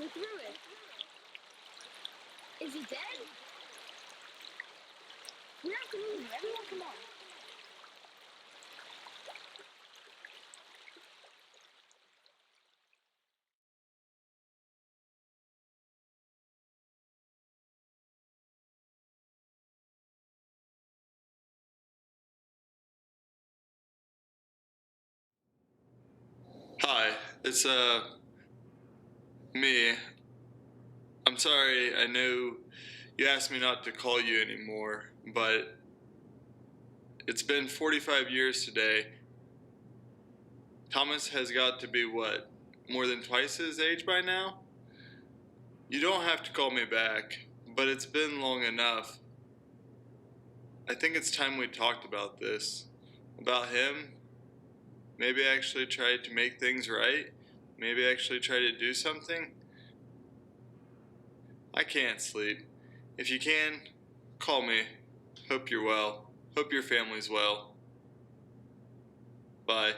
We're through it. Is he dead? We have to move. Everyone, come on. Hi, it's me. I'm sorry, I know you asked me not to call you anymore, but it's been 45 years today. Thomas has got to be what, more than twice his age by now? You don't have to call me back, but it's been long enough. I think it's time we talked about this. About him. Maybe actually try to make things right. Maybe actually try to do something. I can't sleep. If you can, call me. Hope you're well. Hope your family's well. Bye.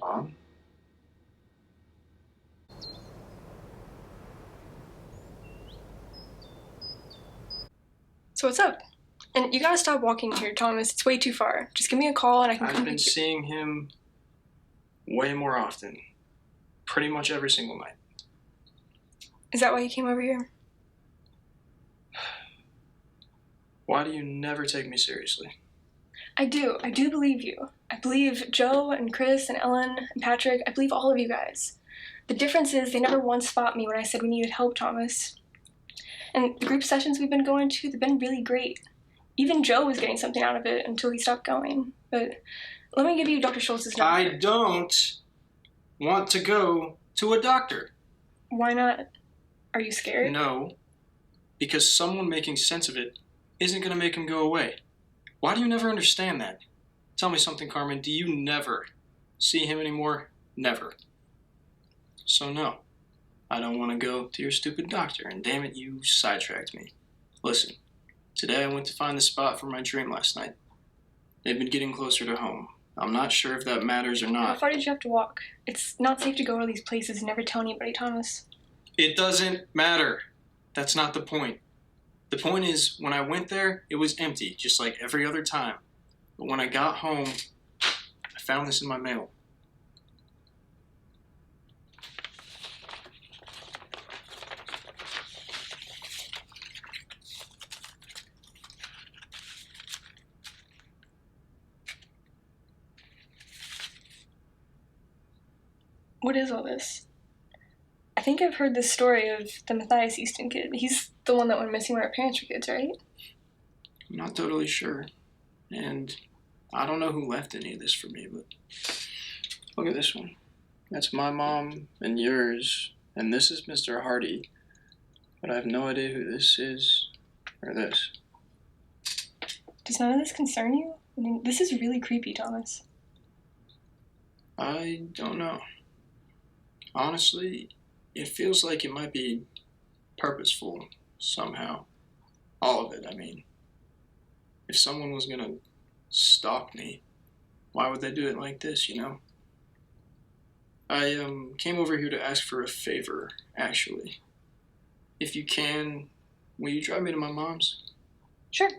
Mom? So what's up? And you gotta stop walking here, Thomas. It's way too far. Just give me a call and I can come I've been pick you. seeing him way more often. Pretty much every single night. Is that why you came over here? Why do you never take me seriously? I do. I do believe you. I believe Joe and Chris and Ellen and Patrick. I believe all of you guys. The difference is they never once fought me when I said we needed help, Thomas. And the group sessions we've been going to, they've been really great. Even Joe was getting something out of it until he stopped going. But let me give you Dr. Schultz's number. I don't want to go to a doctor. Why not? Are you scared? No, because someone making sense of it isn't going to make him go away. Why do you never understand that? Tell me something, Carmen. Do you never see him anymore? Never. So no, I don't want to go to your stupid doctor, and damn it, you sidetracked me. Listen, today I went to find the spot for my dream last night. They've been getting closer to home. I'm not sure if that matters or How not. far did you have to walk? It's not safe to go to these places and never tell anybody, Thomas. It doesn't matter. That's not the point. The point is, when I went there, it was empty, just like every other time. But when I got home, I found this in my mail. What is all this? I think I've heard this story of the Matthias Easton kid. He's the one that went missing when our parents were kids, right? I'm not totally sure. And I don't know who left any of this for me, but look at this one. That's my mom and yours, and this is Mr. Hardy. But I have no idea who this is or this. Does none of this concern you? I mean, this is really creepy, Thomas. I don't know. Honestly, it feels like it might be purposeful somehow. All of it, I mean. If someone was gonna stalk me, why would they do it like this, you know? I came over here to ask for a favor, actually. If you can, will you drive me to my mom's? Sure.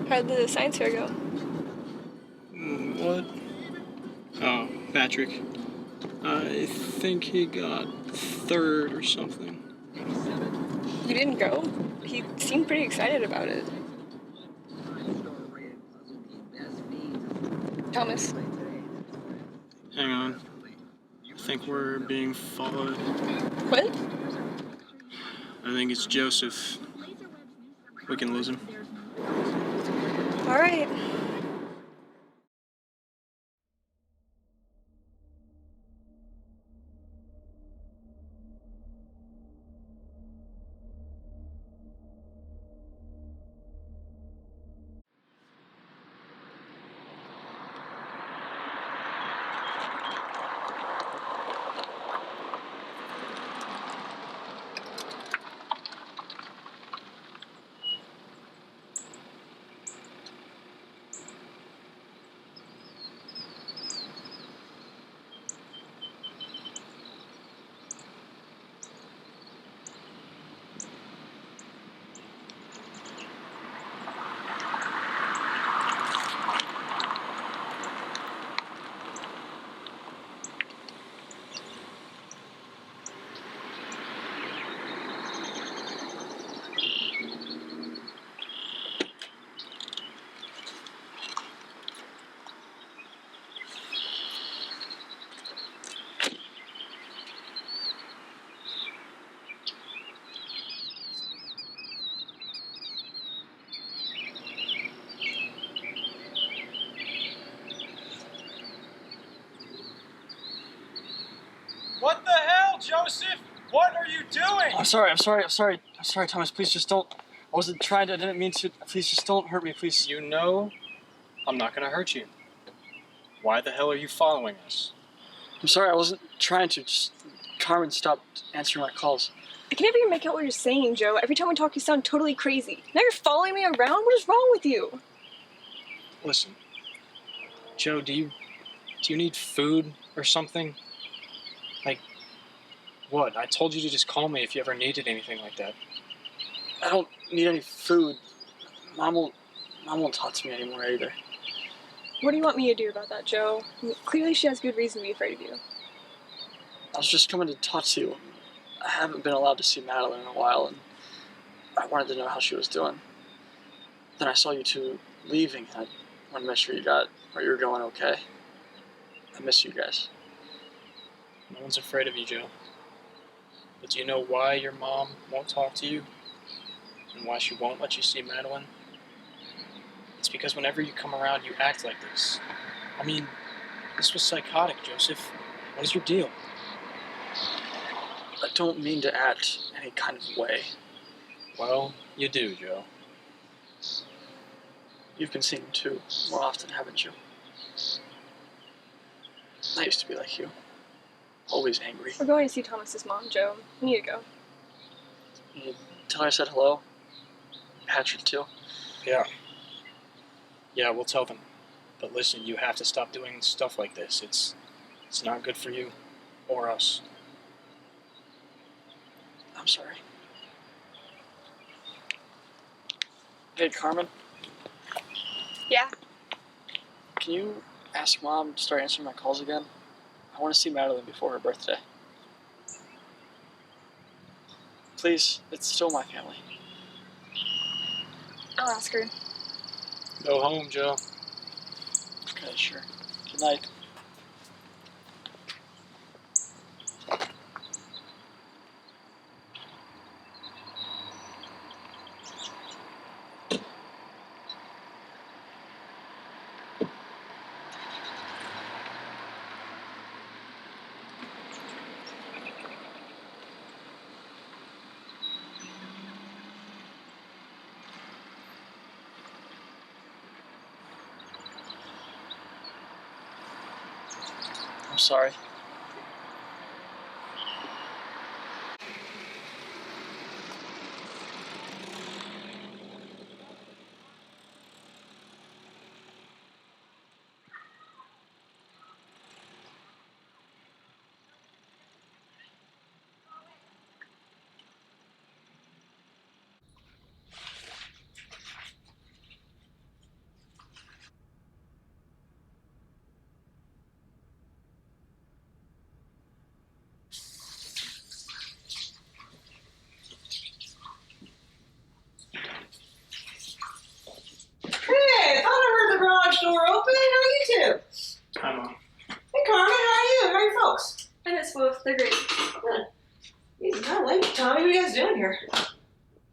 How'd the science fair go? What? Oh, Patrick. I think he got third or something. You didn't go? He seemed pretty excited about it. Thomas. Hang on. I think we're being followed. What? I think it's Joseph. We can lose him. All right. What the hell, Joseph? What are you doing? I'm sorry, Thomas. Please just don't. I wasn't trying to. I didn't mean to. Please just don't hurt me, please. You know I'm not gonna hurt you. Why the hell are you following us? I'm sorry, I wasn't trying to. Just Carmen stopped answering my calls. I can never even make out what you're saying, Joe. Every time we talk, you sound totally crazy. Now you're following me around? What is wrong with you? Listen, Joe, do you need food or something? Like, what? I told you to just call me if you ever needed anything like that. I don't need any food. Mom won't talk to me anymore either. What do you want me to do about that, Joe? I mean, clearly she has good reason to be afraid of you. I was just coming to talk to you. I haven't been allowed to see Madeline in a while, and I wanted to know how she was doing. Then I saw you two leaving, and I wanted to make sure you were going okay. I miss you guys. No one's afraid of you, Joe. But do you know why your mom won't talk to you? And why she won't let you see Madeline? It's because whenever you come around, you act like this. I mean, this was psychotic, Joseph. What is your deal? I don't mean to act any kind of way. Well, you do, Joe. You've been seeing him too, more often, haven't you? I used to be like you. Always angry. We're going to see Thomas's mom, Joe. You need to go. You tell her I said hello? Patrick too? Yeah. Yeah, we'll tell them. But listen, you have to stop doing stuff like this. It's not good for you or us. I'm sorry. Hey, Carmen, Yeah? can you ask Mom to start answering my calls again? I want to see Madeline before her birthday. Please, it's still my family. I'll ask her. Go home, Joe. Okay, sure. Good night. I'm sorry. Hey, I thought I heard the garage door open. How are you two? Hi, Mom. Hey, Carmen, how are you? How are your folks? I miss both. They're great. Good. He's not late. Tommy, what are you guys doing here?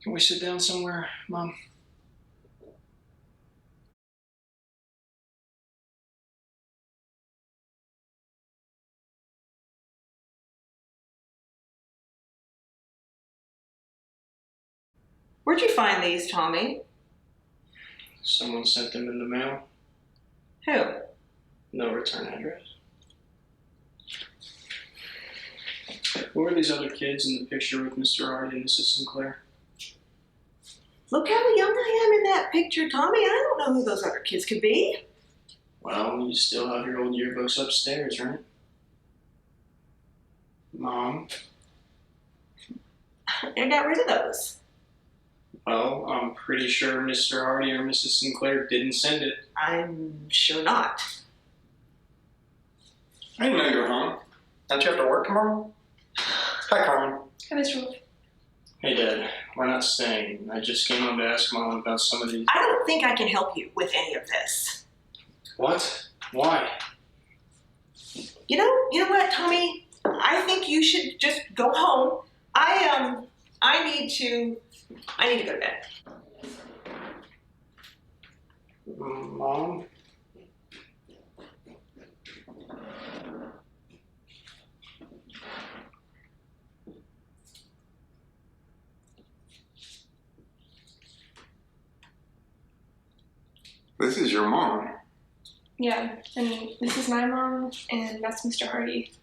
Can we sit down somewhere, Mom? Where'd you find these, Tommy? Someone sent them in the mail. Who? No return address. Who are these other kids in the picture with Mr. Hardy and Mrs. Sinclair? Look how young I am in that picture, Tommy. I don't know who those other kids could be. Well, you still have your old yearbooks upstairs, right? Mom? I got rid of those. Well, I'm pretty sure Mr. Hardy or Mrs. Sinclair didn't send it. I'm sure not. I didn't know you were home. Don't you have to work tomorrow? Hi, Carmen. Hi, Mr. Wolf. Hey, Dad. We're not staying. I just came home to ask Mom about some of these. I don't think I can help you with any of this. What? Why? You know what, Tommy? I think you should just go home. I need to go to bed. Mom? your mom. Yeah, and this is my mom, and that's Mr. Hardy.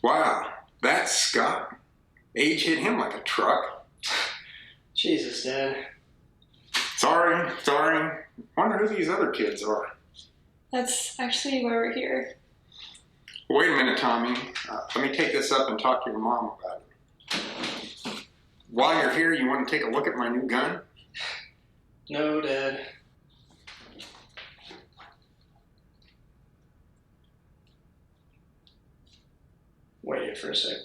Wow, that's Scott. Age hit him like a truck. Jesus, Dad. Sorry. Wonder who these other kids are. That's actually why we're here. Wait a minute, Tommy. Let me take this up and talk to your mom about it. While you're here, you want to take a look at my new gun? No, Dad. Wait here for a sec.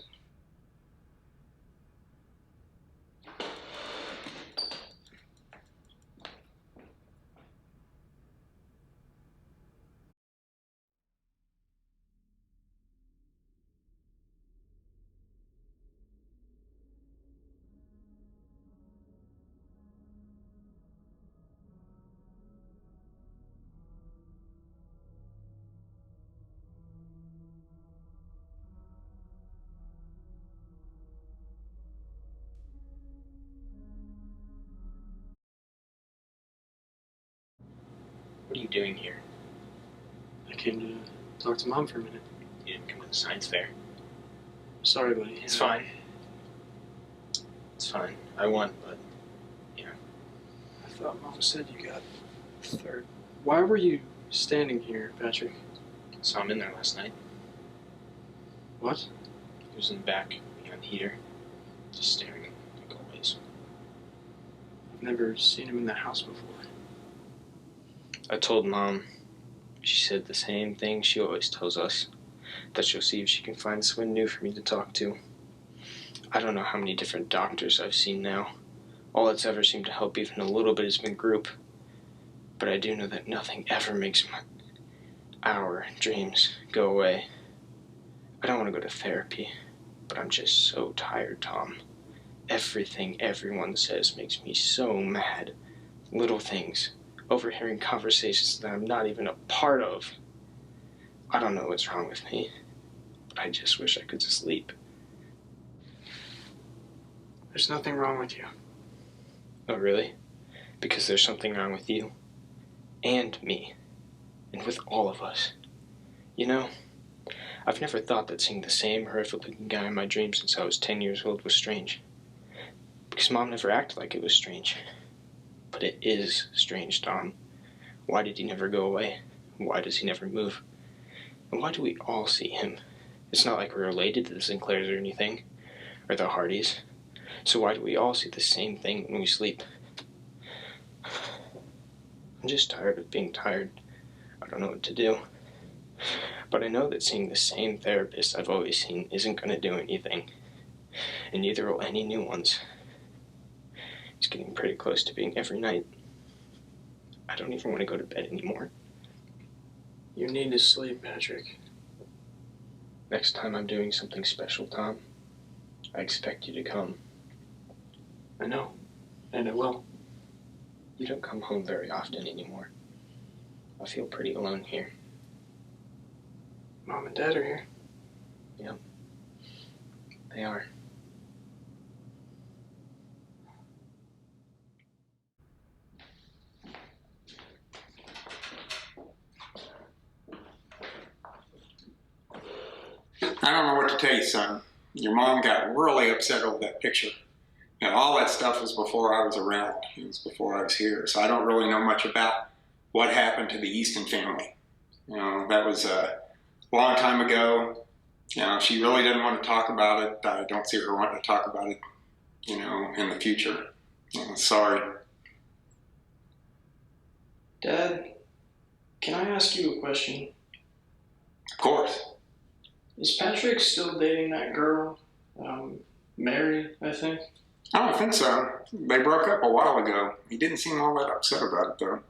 What are you doing here? I came to talk to Mom for a minute. You didn't come to the science fair. Sorry, buddy. It's fine. It's fine. I won, but, you know. I thought Mom said you got third. Why were you standing here, Patrick? Saw him in there last night. What? He was in the back, behind the heater, just staring, like always. I've never seen him in the house before. I told Mom. She said the same thing she always tells us, that she'll see if she can find someone new for me to talk to. I don't know how many different doctors I've seen now. All that's ever seemed to help even a little bit has been group. But I do know that nothing ever makes our dreams go away. I don't want to go to therapy, but I'm just so tired, Tom. Everything everyone says makes me so mad. Little things. Overhearing conversations that I'm not even a part of. I don't know what's wrong with me, but I just wish I could sleep. There's nothing wrong with you. Oh, really? Because there's something wrong with you. And me. And with all of us. You know, I've never thought that seeing the same horrific-looking guy in my dreams since I was 10 years old was strange. Because Mom never acted like it was strange. But it is strange, Tom. Why did he never go away? Why does he never move? And why do we all see him? It's not like we're related to the Sinclairs or anything. Or the Hardys. So why do we all see the same thing when we sleep? I'm just tired of being tired. I don't know what to do. But I know that seeing the same therapist I've always seen isn't going to do anything. And neither will any new ones. It's getting pretty close to being every night. I don't even want to go to bed anymore. You need to sleep, Patrick. Next time I'm doing something special, Tom, I expect you to come. I know, and I will. You don't come home very often anymore. I feel pretty alone here. Mom and Dad are here. Yep. They are. I don't know what to tell you, son. Your mom got really upset over that picture. And all that stuff was before I was around. It was before I was here. So I don't really know much about what happened to the Easton family. You know, that was a long time ago. You know, she really didn't want to talk about it. I don't see her wanting to talk about it, you know, in the future. Sorry. Dad, can I ask you a question? Of course. Is Patrick still dating that girl? Mary, I think? I don't think so. They broke up a while ago. He didn't seem all that upset about it, though.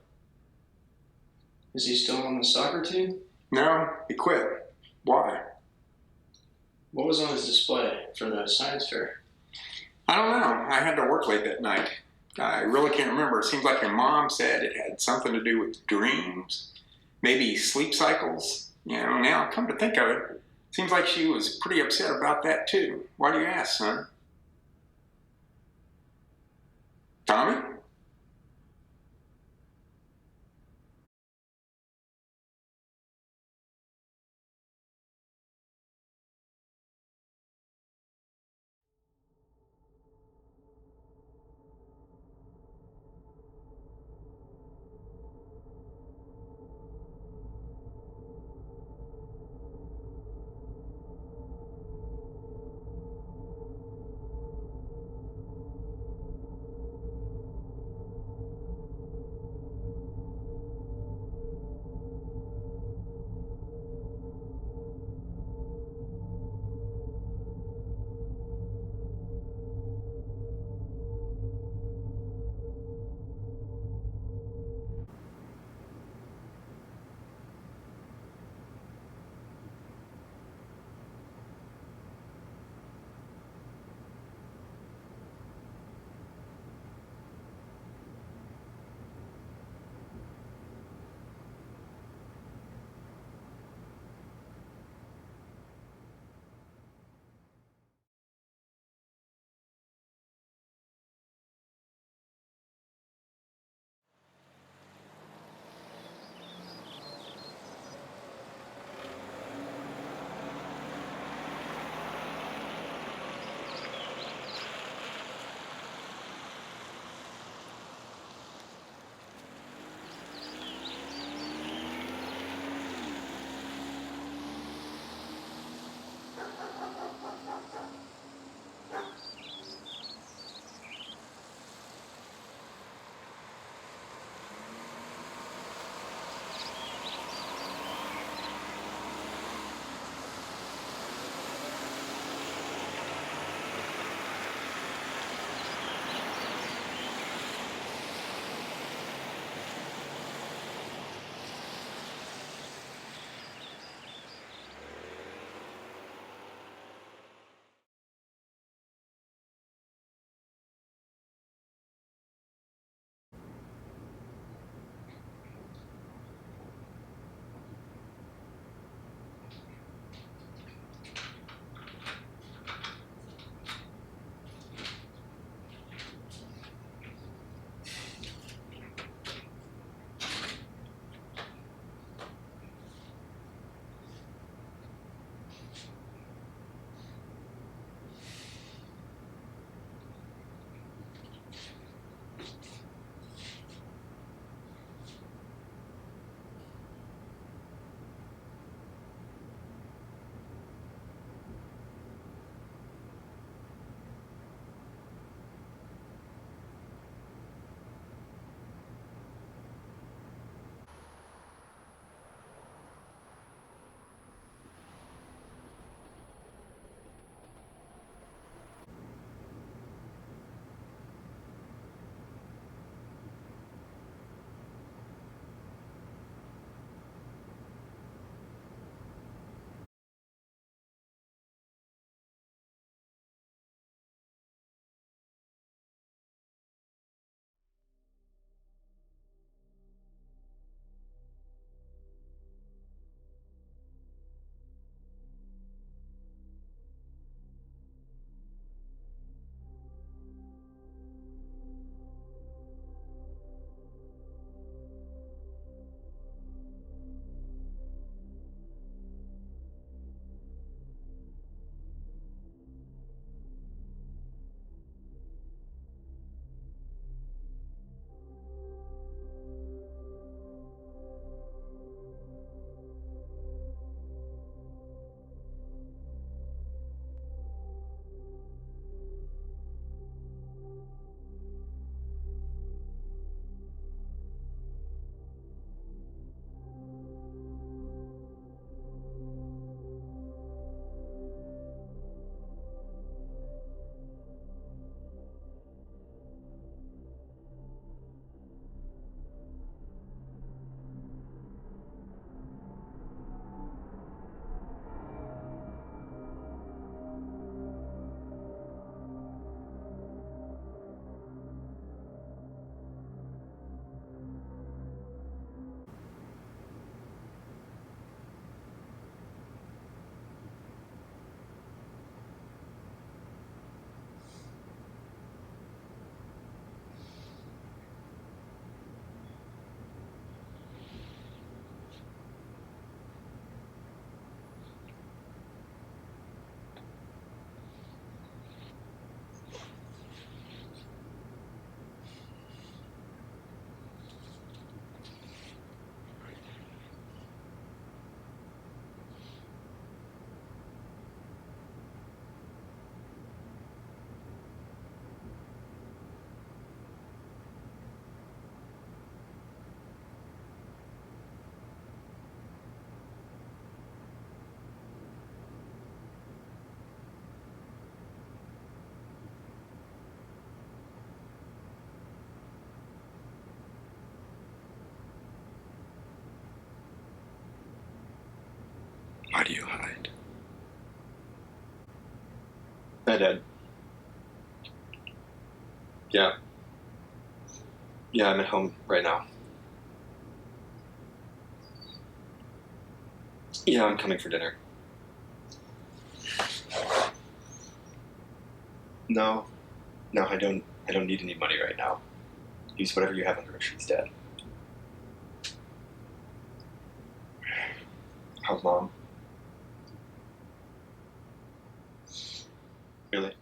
Is he still on the soccer team? No, he quit. Why? What was on his display for the science fair? I don't know. I had to work late that night. I really can't remember. It seems like your mom said it had something to do with dreams, maybe sleep cycles. You know, now come to think of it, seems like she was pretty upset about that too. Why do you ask, son? Tommy? Hi, Dad. Yeah. Yeah, I'm at home right now. Yeah, I'm coming for dinner. No, I don't need any money right now. Use whatever you have on groceries, Dad. How's Mom? Really?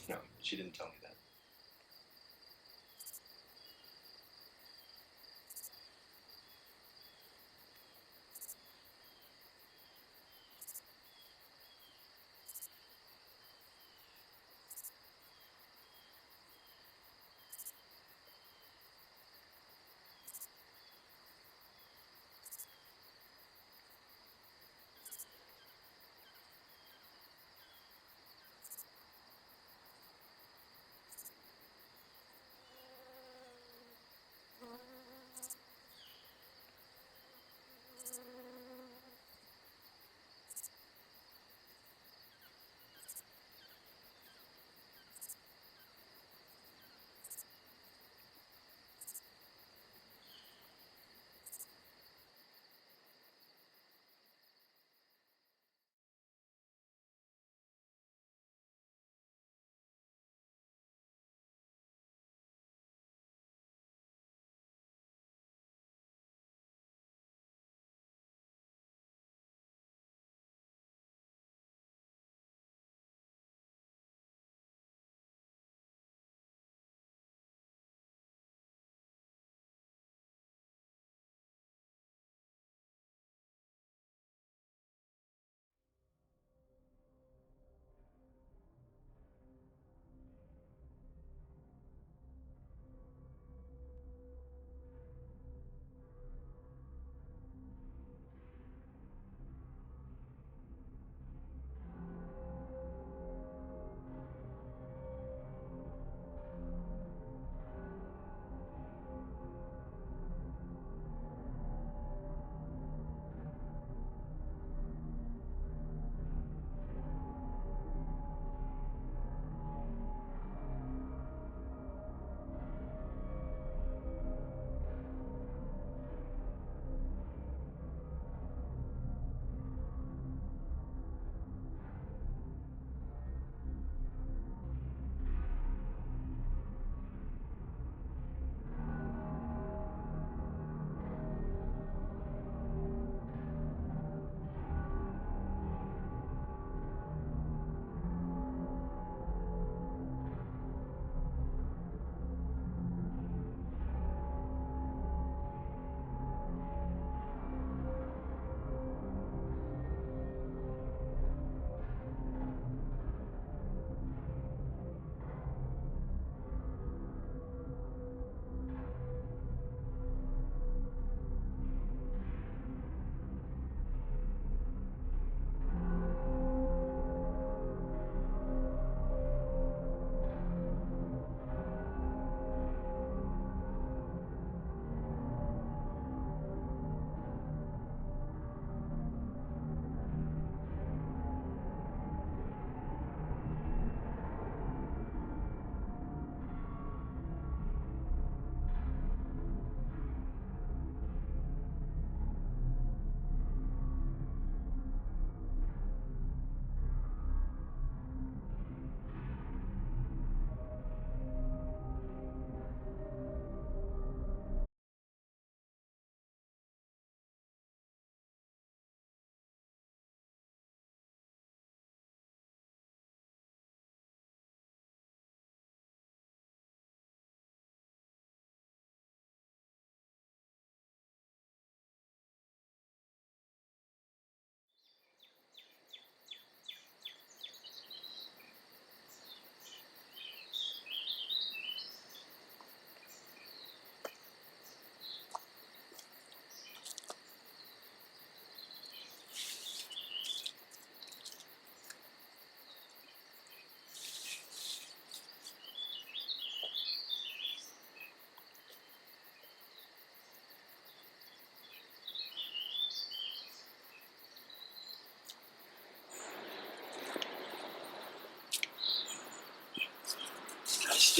No, she didn't tell me that.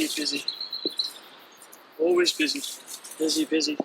stay busy. Always busy. Busy, busy.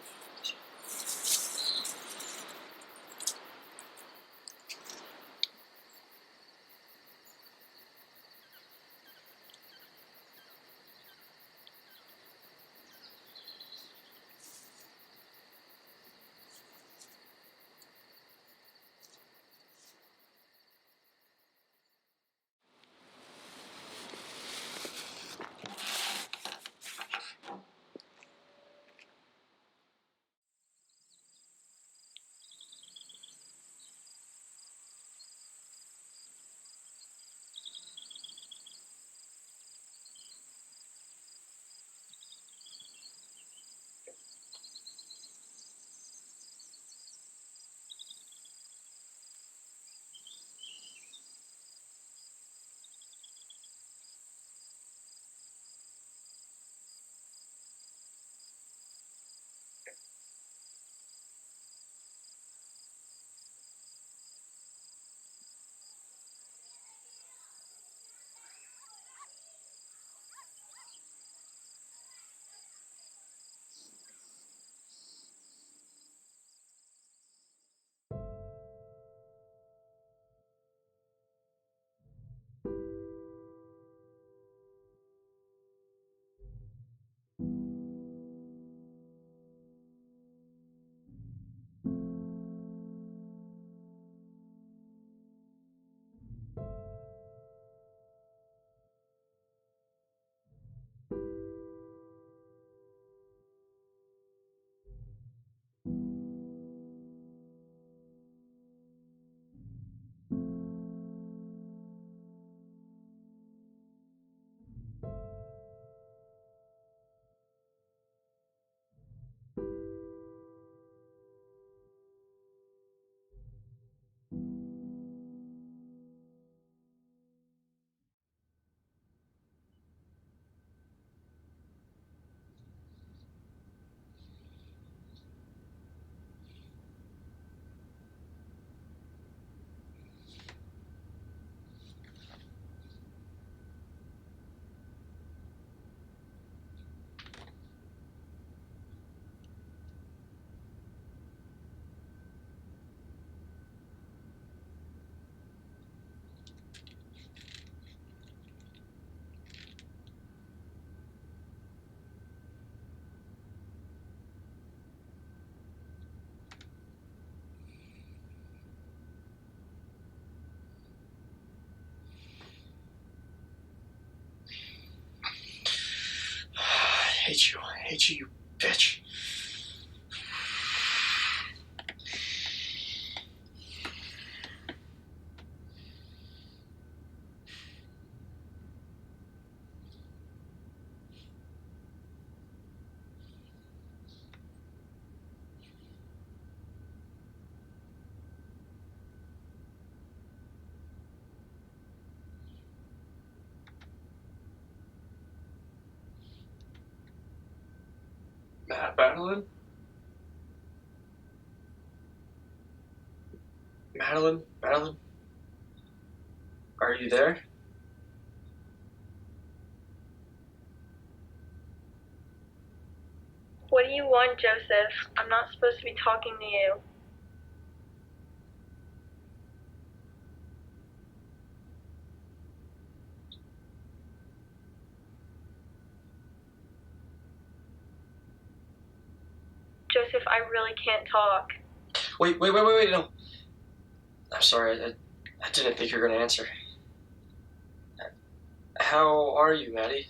I hate you, you bitch. Madeline? Madeline? Madeline? Are you there? What do you want, Joseph? I'm not supposed to be talking to you. Joseph, I really can't talk. Wait, no. I'm sorry, I didn't think you were going to answer. How are you, Maddie?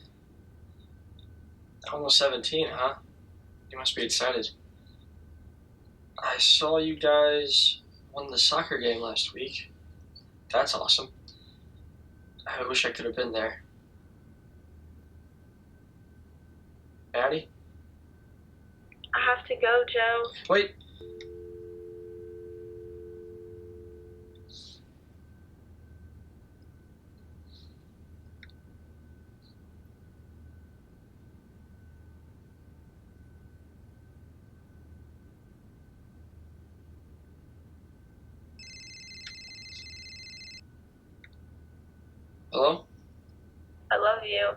Almost 17, huh? You must be excited. I saw you guys won the soccer game last week. That's awesome. I wish I could have been there. Maddie? I have to go, Joe. Wait. Hello? I love you.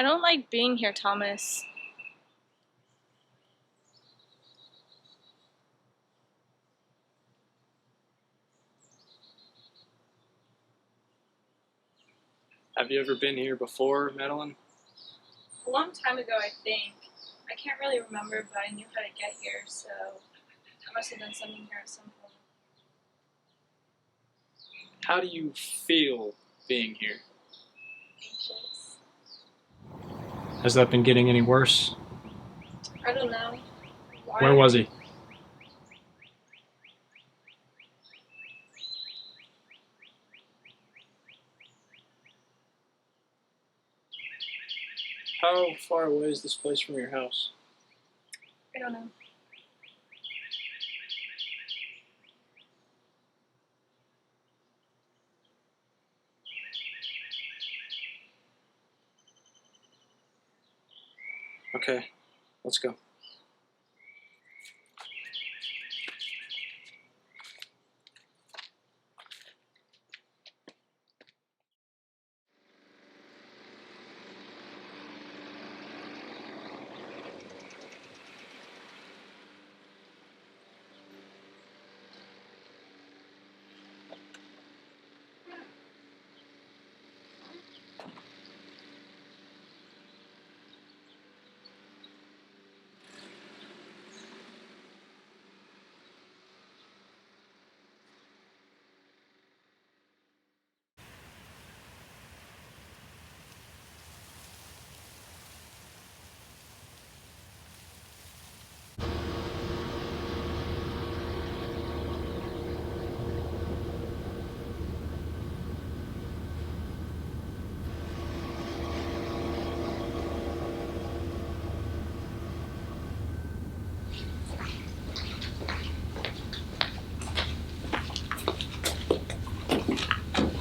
don't like being here, Thomas. Have you ever been here before, Madeline? A long time ago, I think. I can't really remember, but I knew how to get here, so I must have done something here at some point. How do you feel being here? Anxious. Has that been getting any worse? I don't know. Why? Where was he? How far away is this place from your house? I don't know. Okay, let's go.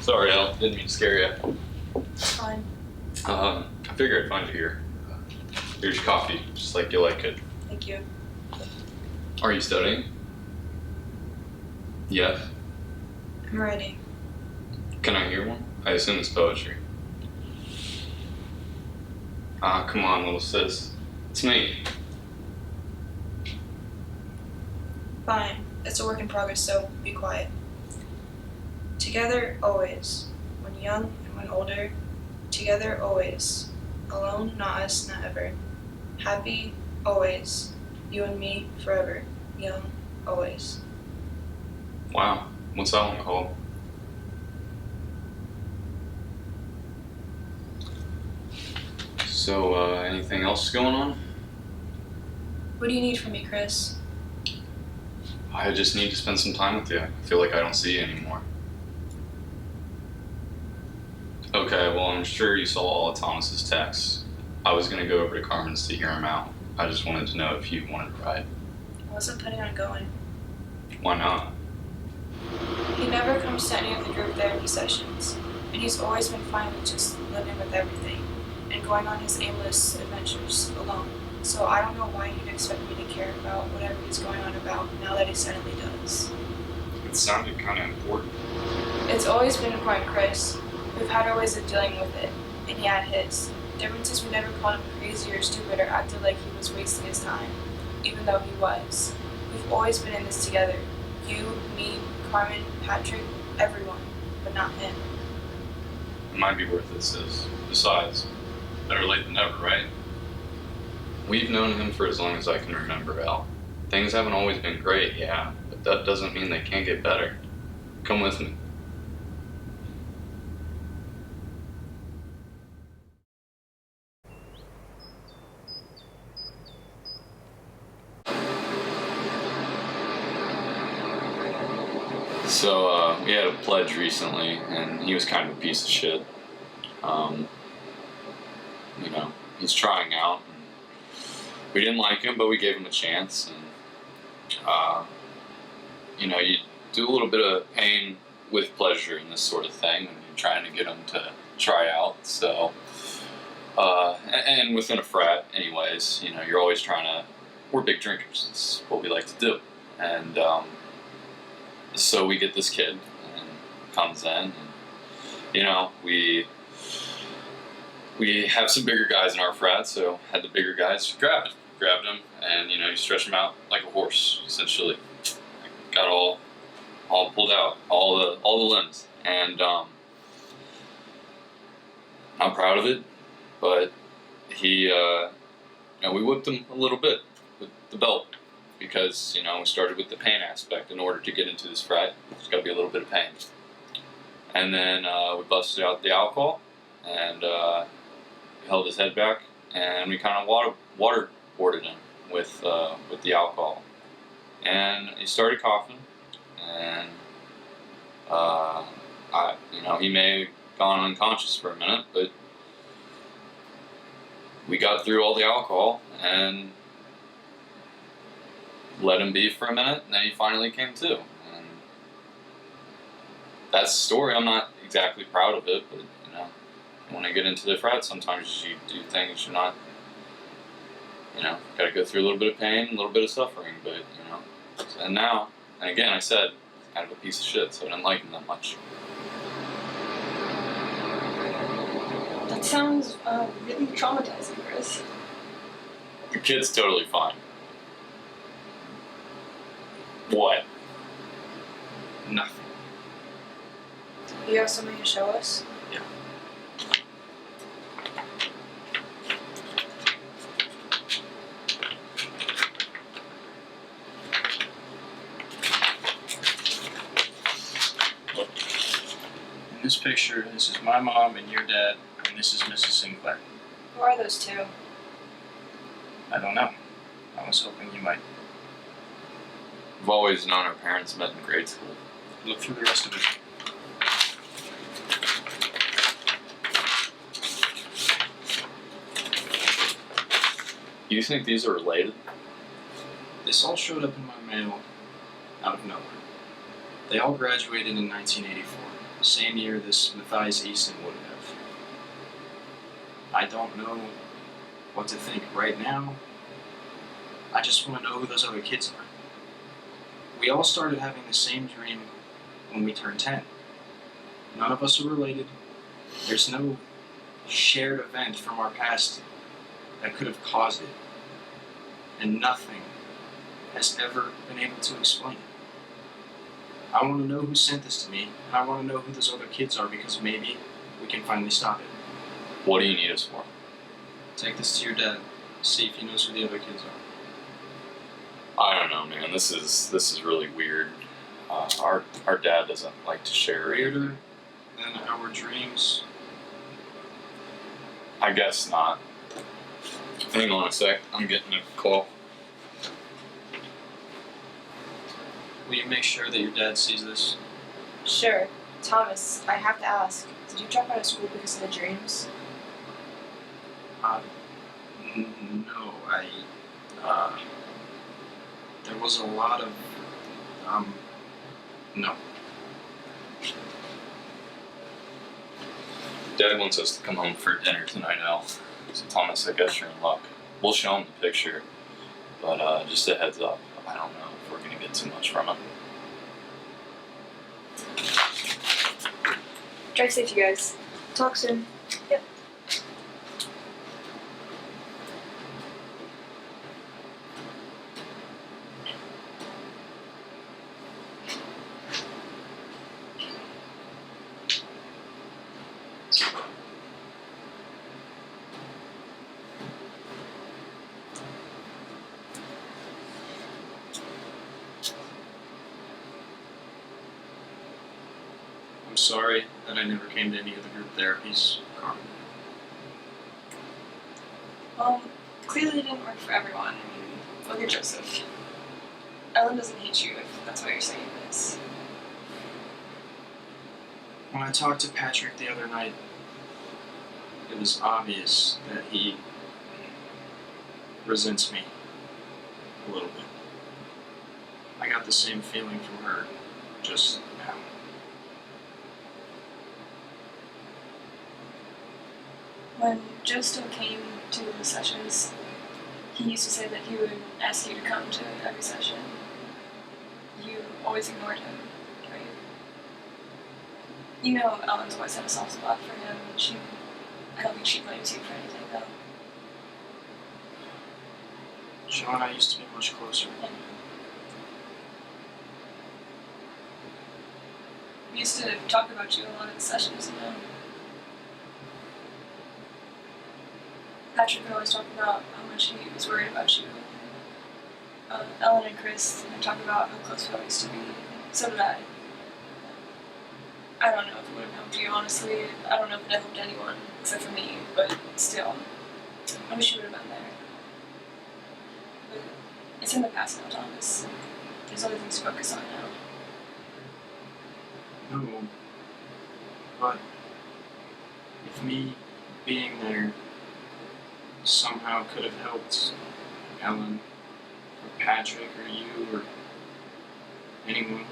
Sorry, Al. Didn't mean to scare you. It's fine. I figured I'd find you here. Here's your coffee, just like you like it. Thank you. Are you studying? Yes. I'm ready. Can I hear one? I assume it's poetry. Ah, come on, little sis. It's me. Fine. It's a work in progress, so be quiet. Together, always. When young and when older. Together, always. Alone, not us, not ever. Happy, always. You and me, forever. Young, always. Wow. What's that one called? So, anything else going on? What do you need from me, Chris? I just need to spend some time with you. I feel like I don't see you anymore. Okay, well, I'm sure you saw all of Thomas's texts. I was gonna go over to Carmen's to hear him out. I just wanted to know if you wanted to ride. I wasn't planning on going. Why not? He never comes to any of the group therapy sessions, and he's always been fine with just living with everything and going on his aimless adventures alone. So I don't know why he'd expect me to care about whatever he's going on about now that he suddenly does. It sounded kind of important. It's always been important, Chris. We've had our ways of dealing with it, and he had his. Difference is we never called him crazy or stupid or acted like he was wasting his time, even though he was. We've always been in this together. You, me, Carmen, Patrick, everyone, but not him. It might be worth it, sis. Besides, better late than never, right? We've known him for as long as I can remember, Al. Things haven't always been great, yeah, but that doesn't mean they can't get better. Come with me. So, we had a pledge recently, and he was kind of a piece of shit. You know, he's trying out. We didn't like him, but we gave him a chance. And, you know, you do a little bit of pain with pleasure in this sort of thing, and you're trying to get him to try out. So, and within a frat, anyways, you know, you're always trying to. We're big drinkers. It's what we like to do, and so we get this kid, and comes in, and, you know, we we have some bigger guys in our frat, so had the bigger guys grabbed him, and you stretch him out like a horse, essentially. Got all pulled out, all the limbs, and I'm proud of it. But he, we whipped him a little bit with the belt because we started with the pain aspect. In order to get into this frat, there's got to be a little bit of pain, and then we busted out the alcohol and held his head back, and we kind of waterboarded him with the alcohol, and he started coughing, and he may have gone unconscious for a minute, but we got through all the alcohol and let him be for a minute, and then he finally came to. And that's the story. I'm not exactly proud of it, but when I get into the frat, sometimes you do things you're not, got to go through a little bit of pain, a little bit of suffering, but, and now, and again, I said, kind of a piece of shit, so I didn't like him that much. That sounds really traumatizing, Chris. The kid's totally fine. What? Nothing. You have something to show us? Yeah. In this picture, this is my mom and your dad, and this is Mrs. Sinclair. Who are those two? I don't know. I was hoping you might. I've always known our parents met in grade school. Look through the rest of it. You think these are related? This all showed up in my mail out of nowhere. They all graduated in 1984, same year this Matthias Easton would have. I don't know what to think right now. I just want to know who those other kids are. We all started having the same dream when we turned 10. None of us are related. There's no shared event from our past that could have caused it. And nothing has ever been able to explain it. I want to know who sent this to me, and I want to know who those other kids are because maybe we can finally stop it. What do you need us for? Take this to your dad. See if he knows who the other kids are. I don't know, man. This is really weird. Our dad doesn't like to share. Weirder than our dreams? I guess not. Hang on a sec. I'm getting a call. Will you make sure that your dad sees this? Sure. Thomas, I have to ask, did you drop out of school because of the dreams? No, there was a lot of, no. Dad wants us to come home for dinner tonight, Al. So Thomas, I guess you're in luck. We'll show him the picture, but just a heads up, I don't know if we're gonna get too much from him. Drive safe, you guys. Talk soon. Yep. I'm sorry that I never came to any of the group therapies, Carmen. Well, clearly it didn't work for everyone. I mean, look at Joseph. Ellen doesn't hate you if that's what you're saying is. When I talked to Patrick the other night, it was obvious that he resents me a little bit. I got the same feeling from her just now. When Joe still came to the sessions, he used to say that he would ask you to come to every session. You always ignored him, right? You know Ellen's always had a soft spot for him, and she I don't think she blames you for anything, though. Joe and I used to be much closer. We used to talk about you a lot in sessions, Patrick would always talk about how much he was worried about you. Ellen and Chris would talk about how close we all used to be. So did I. I don't know if it would have helped you, honestly. I don't know if it helped anyone except for me, but still. I wish you would have been there. But it's in the past now, Thomas. There's other things to focus on now. No. But if me being there somehow could have helped Ellen or Patrick or you or anyone,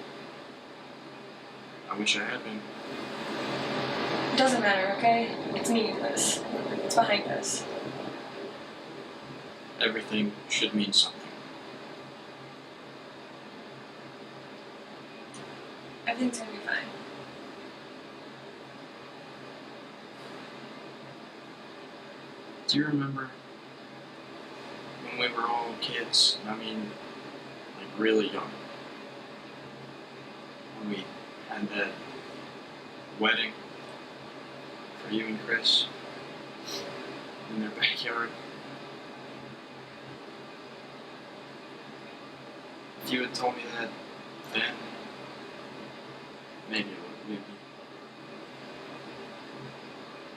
I wish I had been. It doesn't matter, okay? It's meaningless. It's behind us. Everything should mean something. Everything's gonna be fine. Do you remember when we were all kids? I mean, like really young. When we had that wedding for you and Chris in their backyard. If you had told me that then, maybe I would believe you.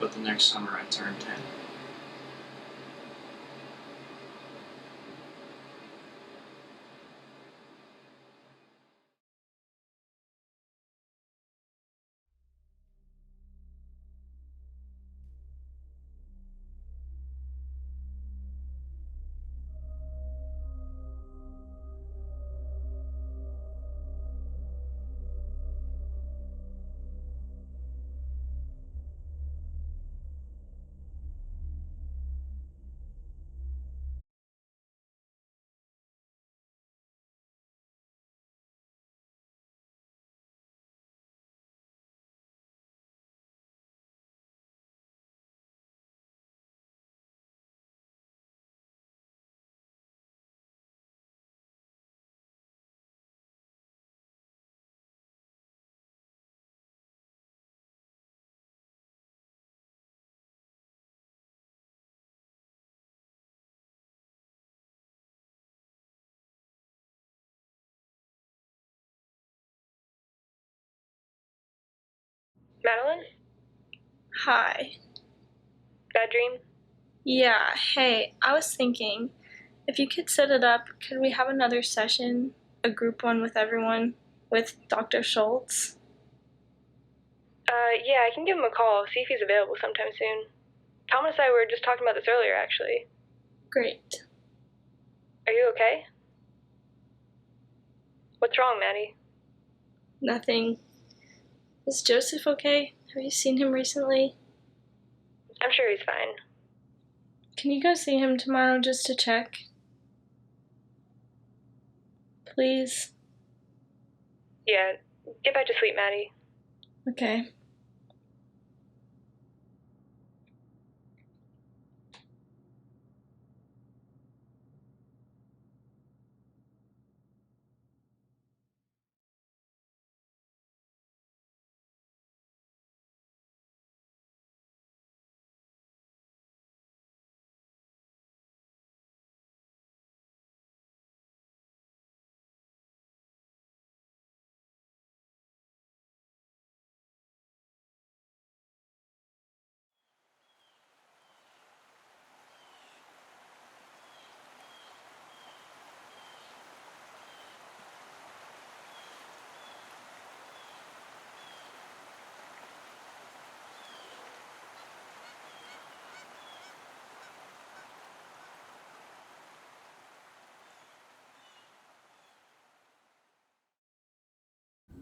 But the next summer I turned 10. Madeline? Hi. Bad dream? Yeah, hey, I was thinking, if you could set it up, could we have another session, a group one with everyone, with Dr. Schultz? Yeah, I can give him a call, see if he's available sometime soon. Tom and I were just talking about this earlier, actually. Great. Are you okay? What's wrong, Maddie? Nothing. Is Joseph okay? Have you seen him recently? I'm sure he's fine. Can you go see him tomorrow just to check? Please? Yeah, get back to sleep, Maddie. Okay.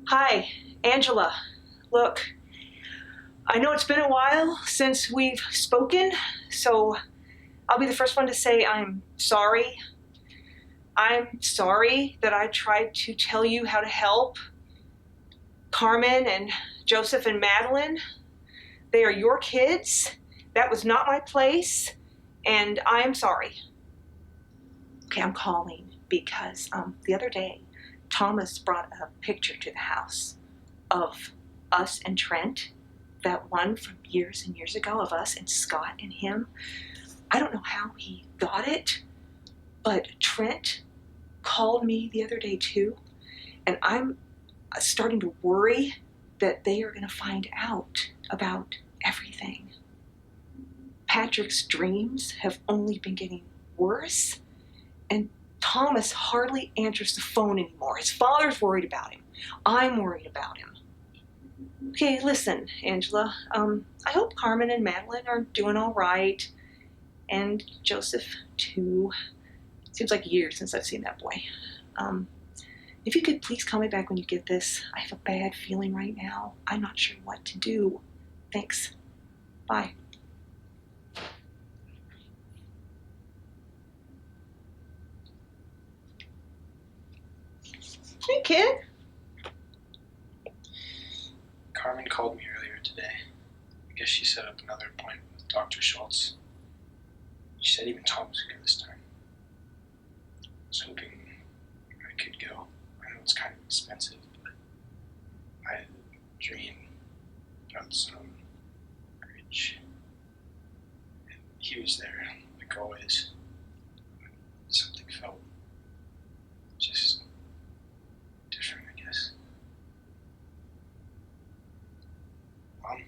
Hi, Angela. Look, I know it's been a while since we've spoken, so I'll be the first one to say I'm sorry. I'm sorry that I tried to tell you how to help Carmen and Joseph and Madeline. They are your kids. That was not my place, and I am sorry. Okay, I'm calling because the other day, Thomas brought a picture to the house of us and Trent, that one from years and years ago of us and Scott and him. I don't know how he got it, but Trent called me the other day too, and I'm starting to worry that they are going to find out about everything. Patrick's dreams have only been getting worse, and Thomas hardly answers the phone anymore. His father's worried about him. I'm worried about him. Okay, listen, Angela. I hope Carmen and Madeline are doing all right, and Joseph too. Seems like years since I've seen that boy. If you could please call me back when you get this. I have a bad feeling right now. I'm not sure what to do. Thanks. Bye. Hey, kid. Carmen called me earlier today. I guess she set up another appointment with Dr. Schultz. She said even Tom was good this time. I was hoping I could go. I know it's kind of expensive, but I had a dream about some bridge. And he was there, like always. Something felt just different, I guess. Mom?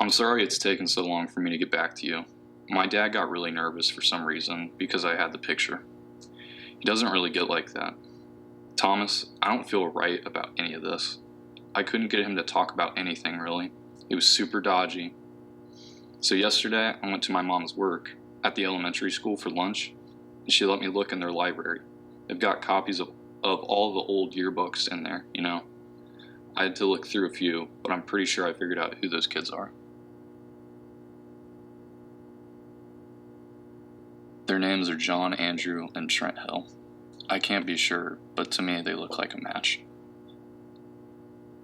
I'm sorry it's taken so long for me to get back to you. My dad got really nervous for some reason because I had the picture. He doesn't really get like that. Thomas, I don't feel right about any of this. I couldn't get him to talk about anything really. He was super dodgy. So yesterday, I went to my mom's work at the elementary school for lunch, and she let me look in their library. They've got copies of all the old yearbooks in there, you know. I had to look through a few, but I'm pretty sure I figured out who those kids are. Their names are John, Andrew, and Trent Hill. I can't be sure, but to me they look like a match.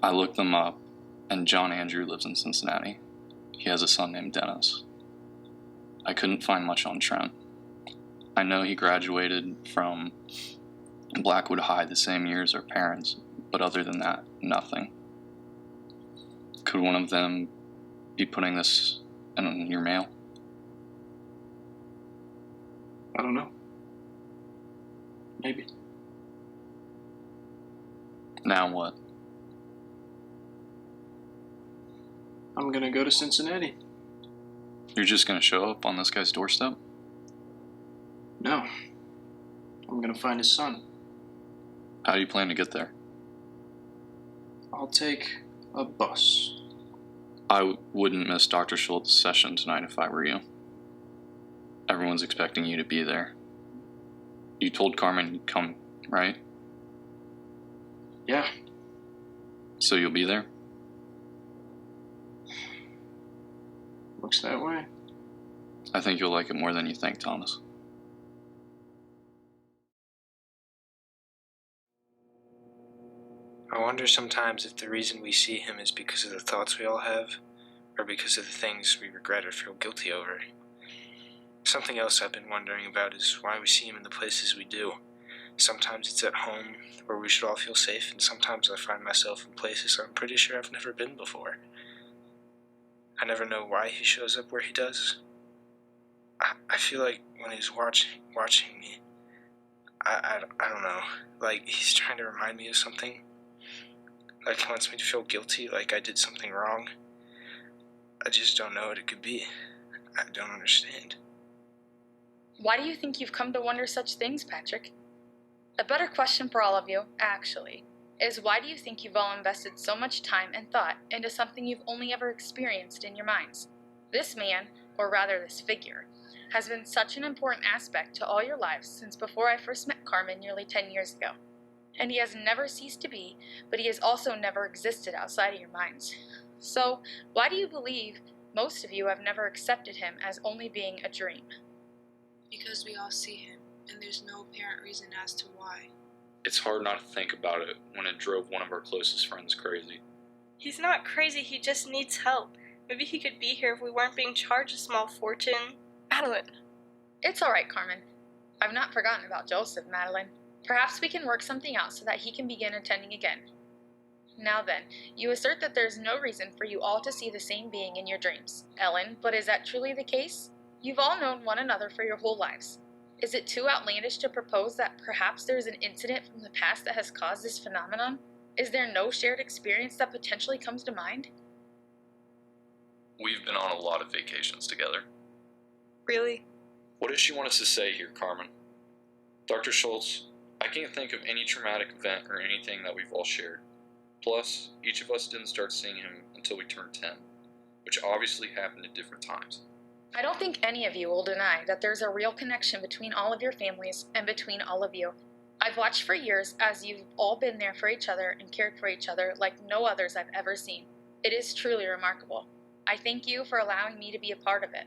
I looked them up, and John Andrew lives in Cincinnati. He has a son named Dennis. I couldn't find much on Trent. I know he graduated from Blackwood High the same year as our parents, but other than that, nothing. Could one of them be putting this in your mail? I don't know. Maybe. Now what? I'm gonna go to Cincinnati. You're just gonna show up on this guy's doorstep? No. I'm gonna find his son. How do you plan to get there? I'll take a bus. I wouldn't miss Dr. Schultz's session tonight if I were you. Everyone's expecting you to be there. You told Carmen you'd come, right? Yeah. So you'll be there? Looks that way. I think you'll like it more than you think, Thomas. I wonder sometimes if the reason we see him is because of the thoughts we all have, or because of the things we regret or feel guilty over. Something else I've been wondering about is why we see him in the places we do. Sometimes it's at home, where we should all feel safe, and sometimes I find myself in places I'm pretty sure I've never been before. I never know why he shows up where he does. I feel like when he's watching me, I don't know, like he's trying to remind me of something. Like he wants me to feel guilty, like I did something wrong. I just don't know what it could be. I don't understand. Why do you think you've come to wonder such things, Patrick? A better question for all of you, actually, is why do you think you've all invested so much time and thought into something you've only ever experienced in your minds? This man, or rather this figure, has been such an important aspect to all your lives since before I first met Carmen nearly 10 years ago. And he has never ceased to be, but he has also never existed outside of your minds. So, why do you believe most of you have never accepted him as only being a dream? Because we all see him, and there's no apparent reason as to why. It's hard not to think about it when it drove one of our closest friends crazy. He's not crazy, he just needs help. Maybe he could be here if we weren't being charged a small fortune. Madeline. It's all right, Carmen. I've not forgotten about Joseph, Madeline. Perhaps we can work something out so that he can begin attending again. Now then, you assert that there's no reason for you all to see the same being in your dreams. Ellen, but is that truly the case? You've all known one another for your whole lives. Is it too outlandish to propose that perhaps there is an incident from the past that has caused this phenomenon? Is there no shared experience that potentially comes to mind? We've been on a lot of vacations together. Really? What does she want us to say here, Carmen? Dr. Schultz, I can't think of any traumatic event or anything that we've all shared. Plus, each of us didn't start seeing him until we turned 10, which obviously happened at different times. I don't think any of you will deny that there's a real connection between all of your families and between all of you. I've watched for years as you've all been there for each other and cared for each other like no others I've ever seen. It is truly remarkable. I thank you for allowing me to be a part of it.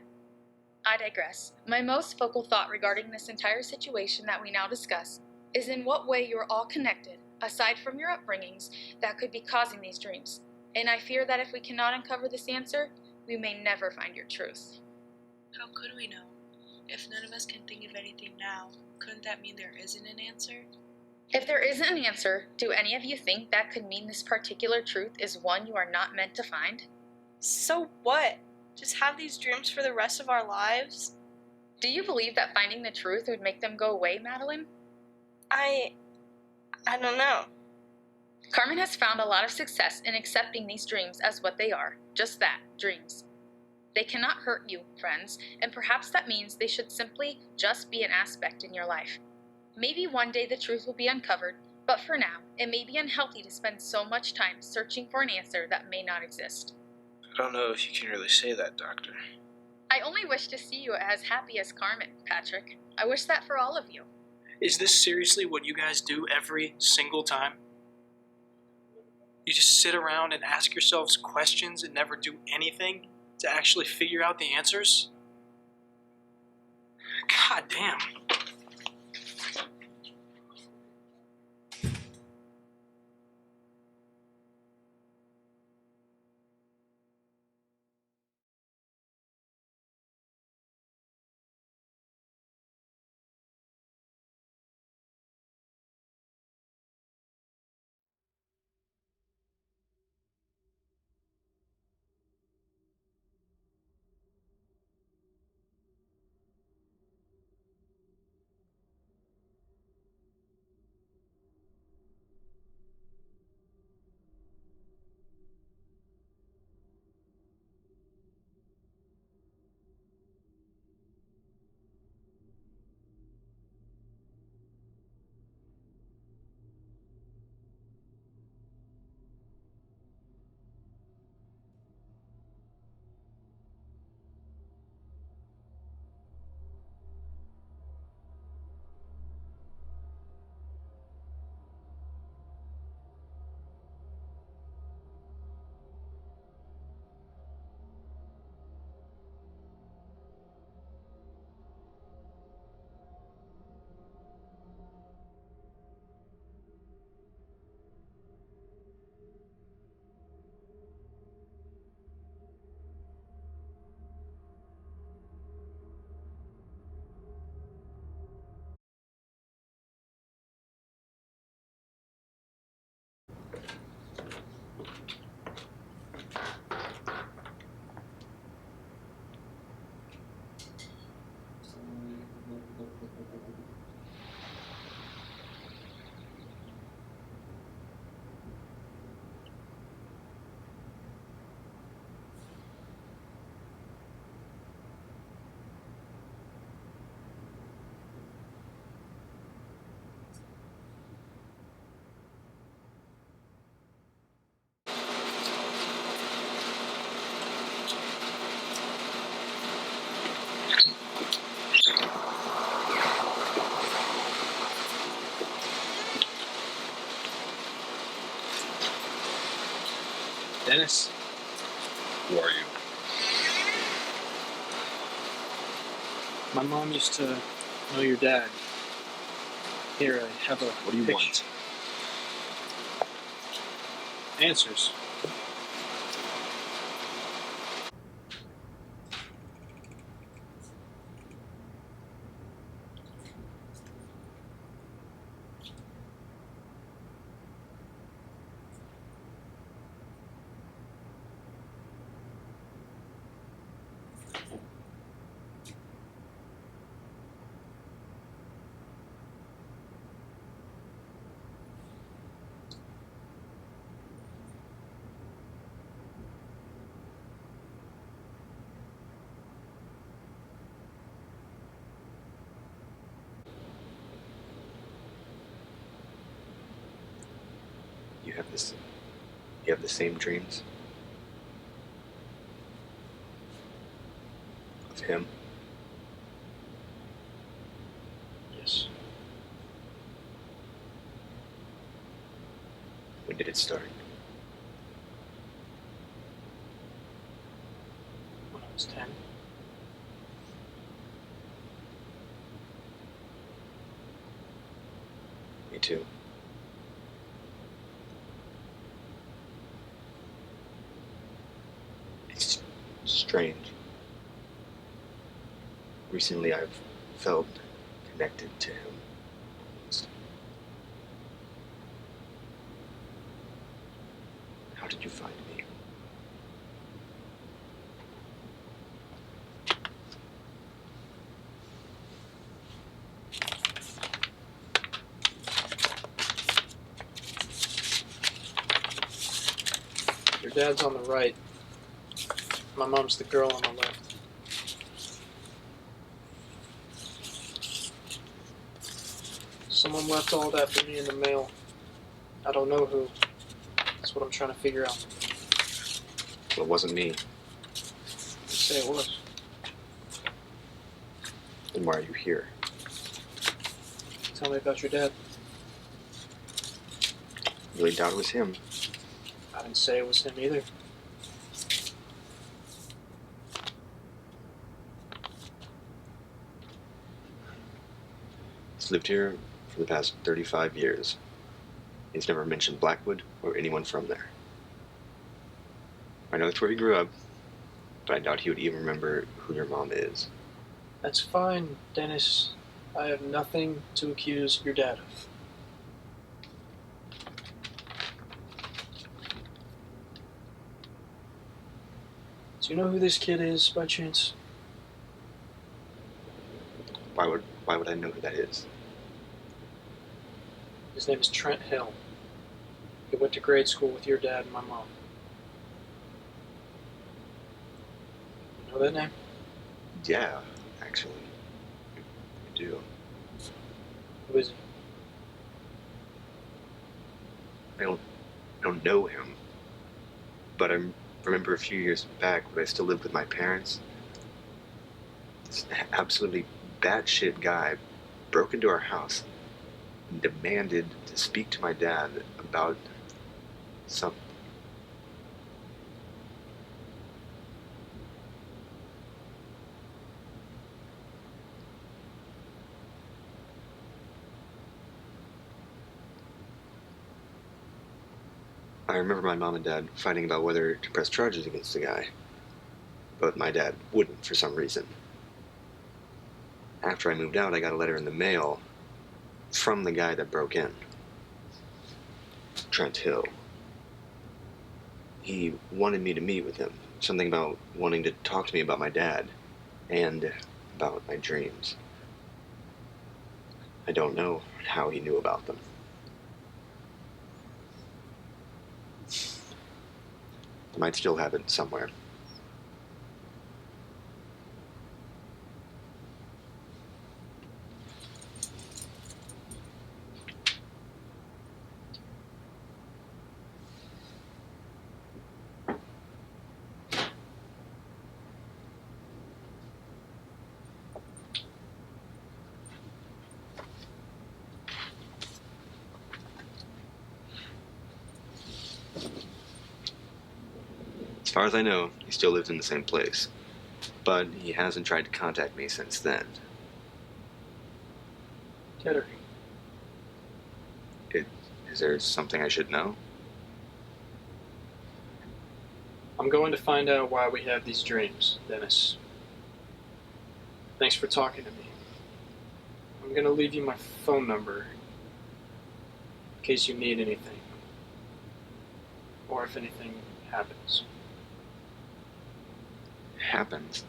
I digress. My most focal thought regarding this entire situation that we now discuss is in what way you're all connected, aside from your upbringings, that could be causing these dreams. And I fear that if we cannot uncover this answer, we may never find your truth. How could we know? If none of us can think of anything now, couldn't that mean there isn't an answer? If there isn't an answer, do any of you think that could mean this particular truth is one you are not meant to find? So what? Just have these dreams for the rest of our lives? Do you believe that finding the truth would make them go away, Madeline? I don't know. Carmen has found a lot of success in accepting these dreams as what they are, just that, dreams. They cannot hurt you, friends, and perhaps that means they should simply just be an aspect in your life. Maybe one day the truth will be uncovered, but for now, it may be unhealthy to spend so much time searching for an answer that may not exist. I don't know if you can really say that, Doctor. I only wish to see you as happy as Carmen, Patrick. I wish that for all of you. Is this seriously what you guys do every single time? You just sit around and ask yourselves questions and never do anything to actually figure out the answers? God damn. Dennis? Who are you? My mom used to know your dad. Here, I have a What do you picture. want? Answers. You have the same dreams? Of him? Yes. When did it start? When I was 10. Me too. It's strange. Recently I've felt connected to him. How did you find me? Your dad's on the right. My mom's the girl on the left. Someone left all that for me in the mail. I don't know who. That's what I'm trying to figure out. Well, it wasn't me. You say it was. Then why are you here? Tell me about your dad. Really doubt it was him. I didn't say it was him either. He's lived here for the past 35 years. He's never mentioned Blackwood or anyone from there. I know that's where he grew up, but I doubt he would even remember who your mom is. That's fine, Dennis. I have nothing to accuse your dad of. Do you know who this kid is, by chance? Why would I know who that is? His name is Trent Hill. He went to grade school with your dad and my mom. You know that name? Yeah, actually. I do. Who is he? I don't know him. But I remember a few years back when I still lived with my parents. This absolutely batshit guy broke into our house and demanded to speak to my dad about something. I remember my mom and dad fighting about whether to press charges against the guy, but my dad wouldn't for some reason. After I moved out, I got a letter in the mail from the guy that broke in, Trent Hill. He wanted me to meet with him, something about wanting to talk to me about my dad and about my dreams. I don't know how he knew about them. I might still have it somewhere. far as I know, he still lives in the same place. But he hasn't tried to contact me since then. Kettering. Is there something I should know? I'm going to find out why we have these dreams, Dennis. Thanks for talking to me. I'm going to leave you my phone number in case you need anything. Or if anything happens. Happens?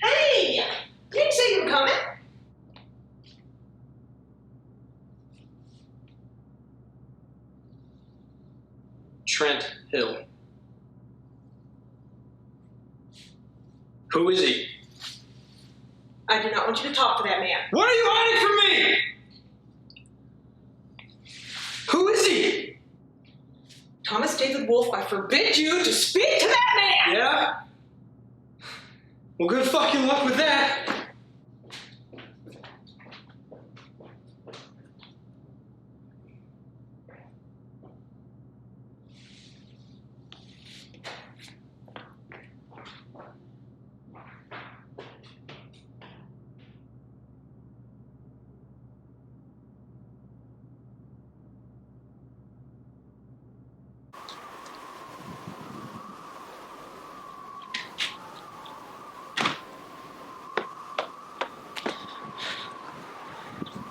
Hey! You didn't say you were coming. Trent Hill. Who is he? I do not want you to talk to that man. What are you hiding from me? Who is he? Thomas David Wolfe, I forbid you to speak to that man! Yeah? Well, good fucking luck with that.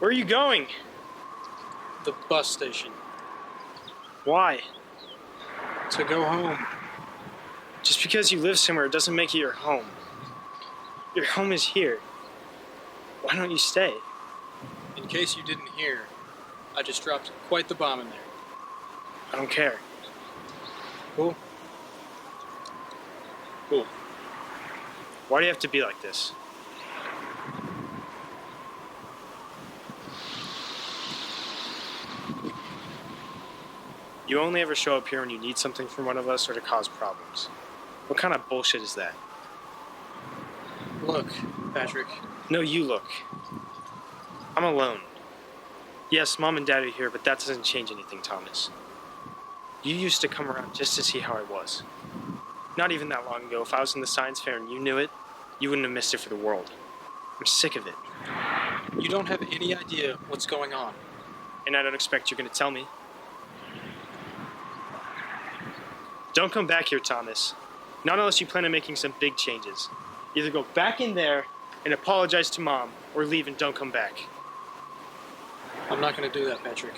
Where are you going? The bus station. Why? To go home. Just because you live somewhere doesn't make it your home. Your home is here. Why don't you stay? In case you didn't hear, I just dropped quite the bomb in there. I don't care. Cool? Cool. Why do you have to be like this? You only ever show up here when you need something from one of us or to cause problems. What kind of bullshit is that? Look, Patrick. No, you look. I'm alone. Yes, Mom and Dad are here, but that doesn't change anything, Thomas. You used to come around just to see how I was. Not even that long ago, if I was in the science fair and you knew it, you wouldn't have missed it for the world. I'm sick of it. You don't have any idea what's going on. And I don't expect you're going to tell me. Don't come back here, Thomas. Not unless you plan on making some big changes. Either go back in there and apologize to Mom, or leave and don't come back. I'm not going to do that, Patrick.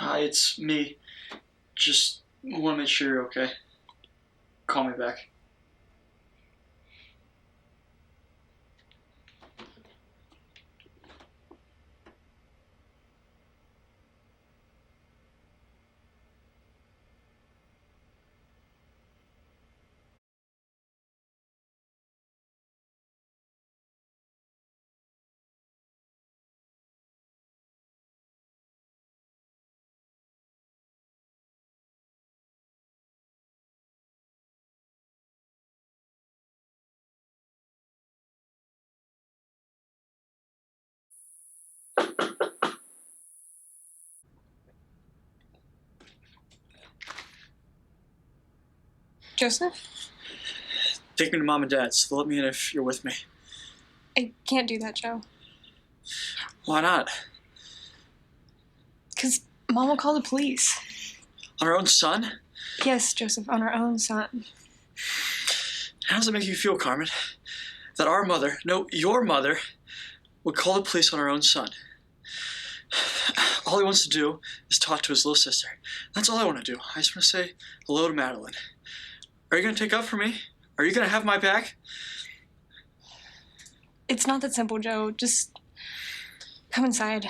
Hi, it's me. Just want to make sure you're okay. Call me back. Joseph? Take me to Mom and Dad's. Let me in if you're with me. I can't do that, Joe. Why not? Because Mom will call the police. On our own son? Yes, Joseph, on our own son. How does it make you feel, Carmen? That our mother, no, your mother, would call the police on our own son? All he wants to do is talk to his little sister. That's all I want to do. I just want to say hello to Madeline. Are you going to take up for me? Are you going to have my back? It's not that simple, Joe. Just come inside.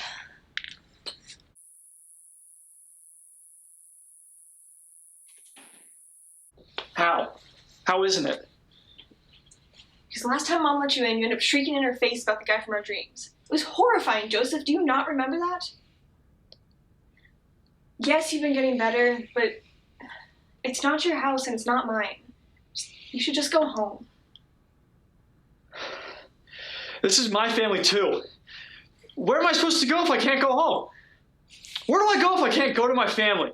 How? How isn't it? Because the last time Mom let you in, you ended up shrieking in her face about the guy from our dreams. It was horrifying, Joseph. Do you not remember that? Yes, you've been getting better, but it's not your house and it's not mine. You should just go home. This is my family too. Where am I supposed to go if I can't go home? Where do I go if I can't go to my family?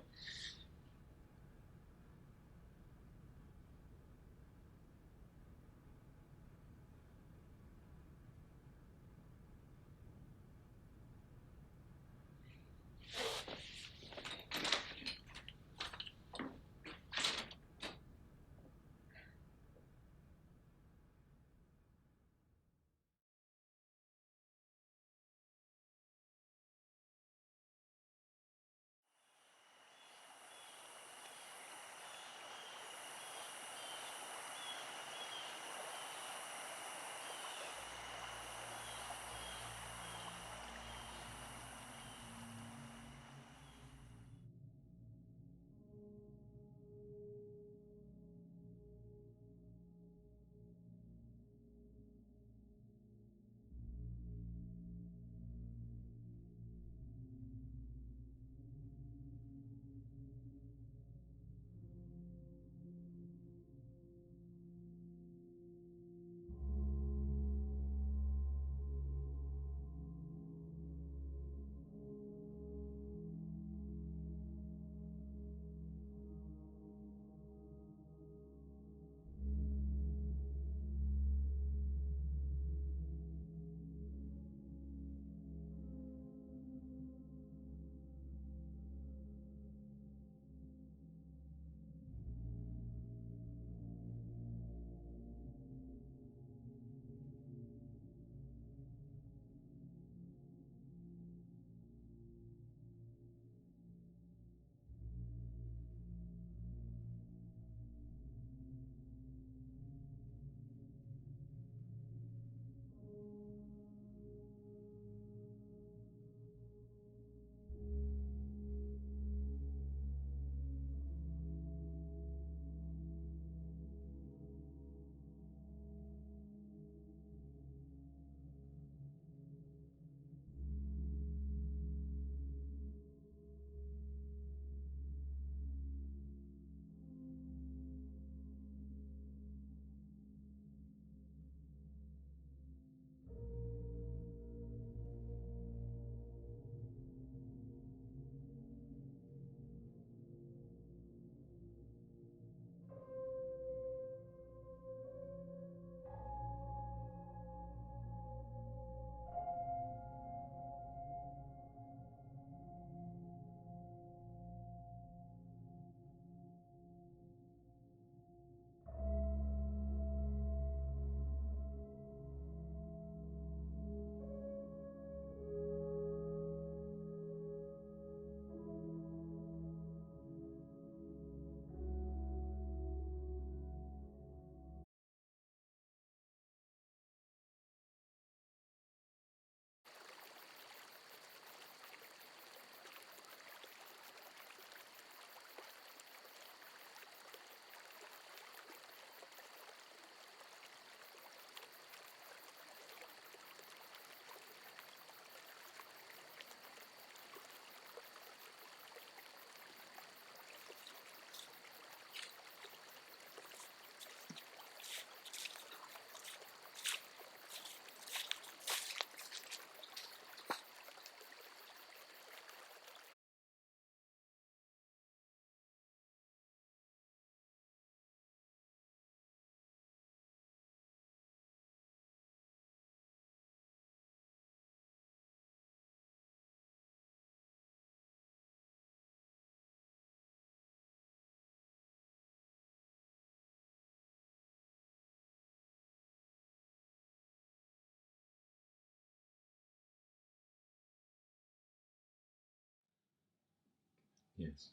Yes.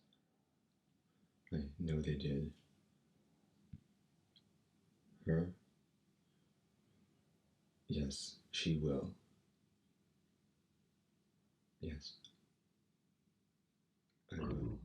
I know they did. Her? Yes, she will. Yes. I will.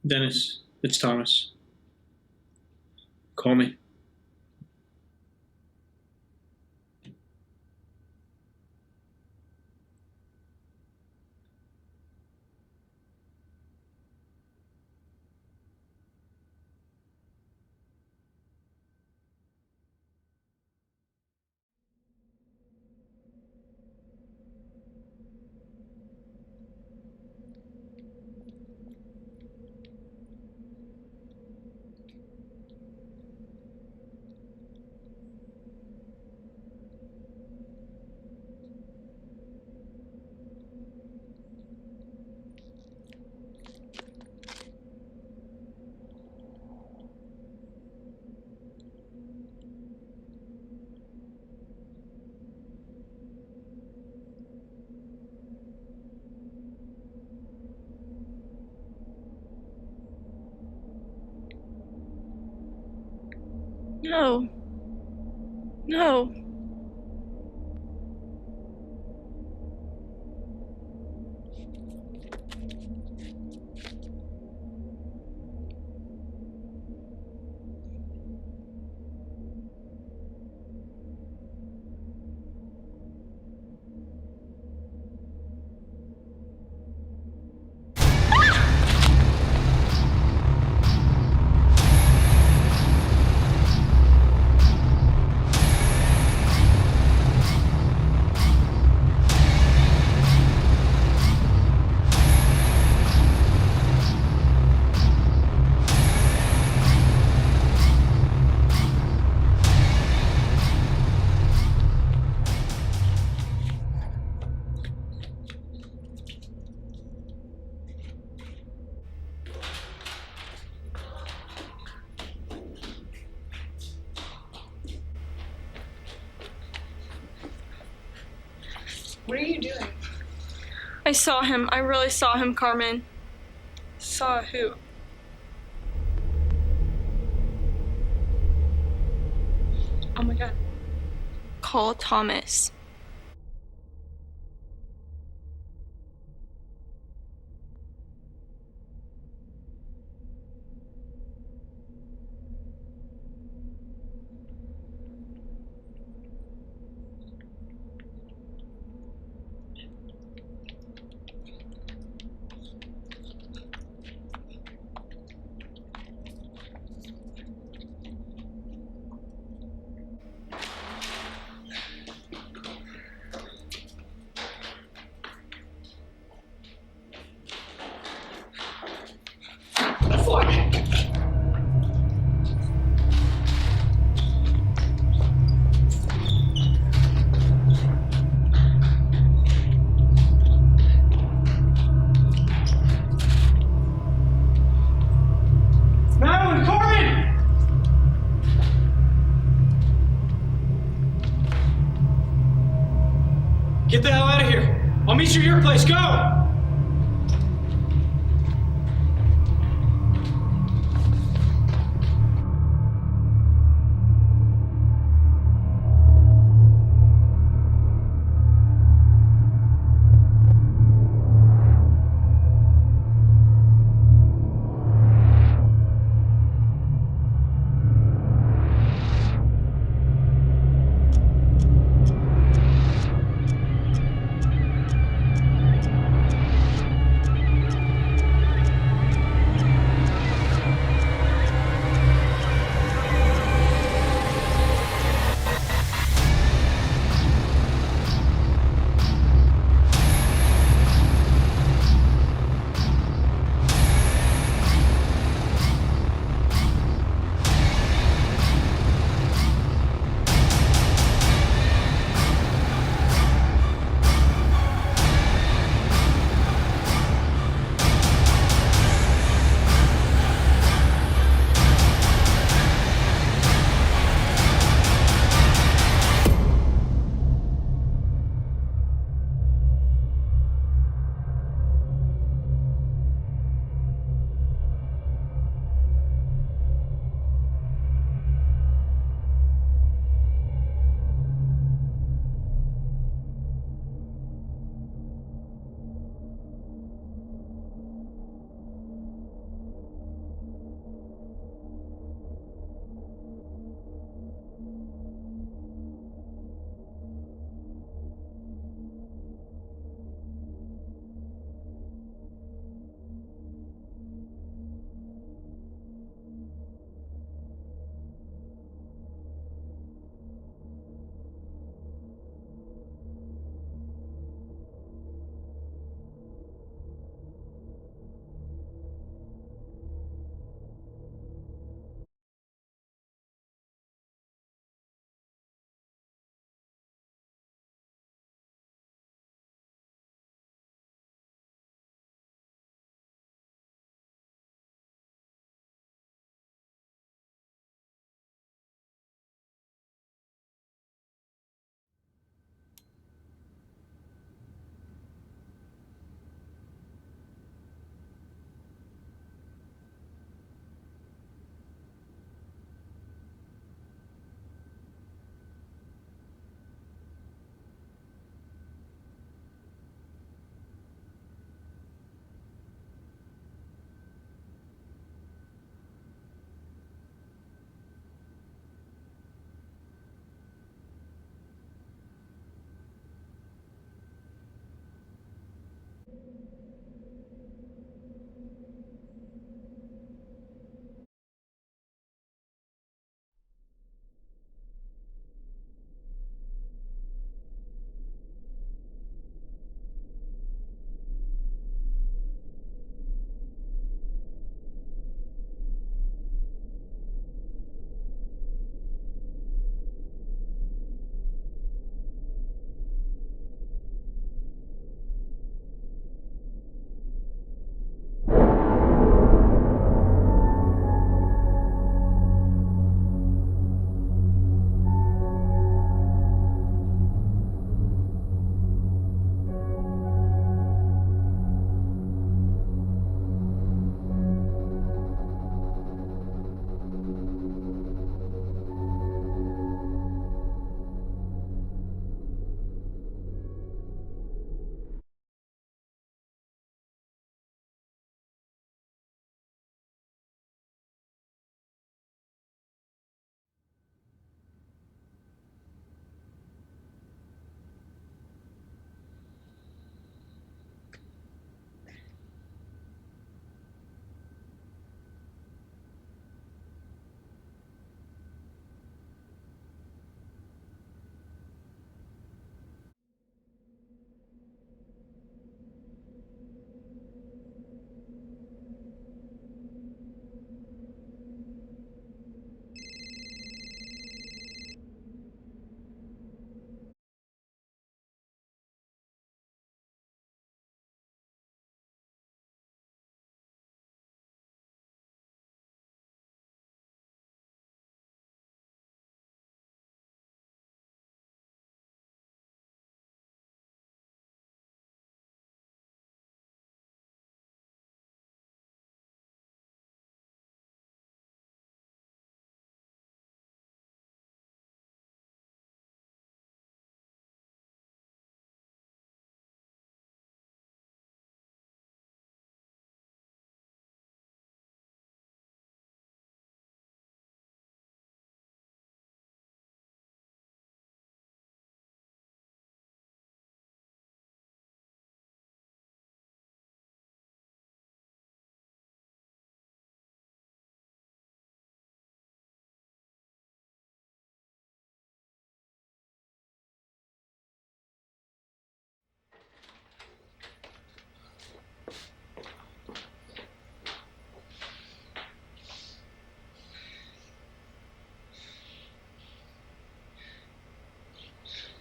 Dennis, it's Thomas. Call me. No. No. What are you doing? I saw him. I really saw him, Carmen. Saw who? Oh my god. Call Thomas. Get the hell out of here. I'll meet you at your place. Go!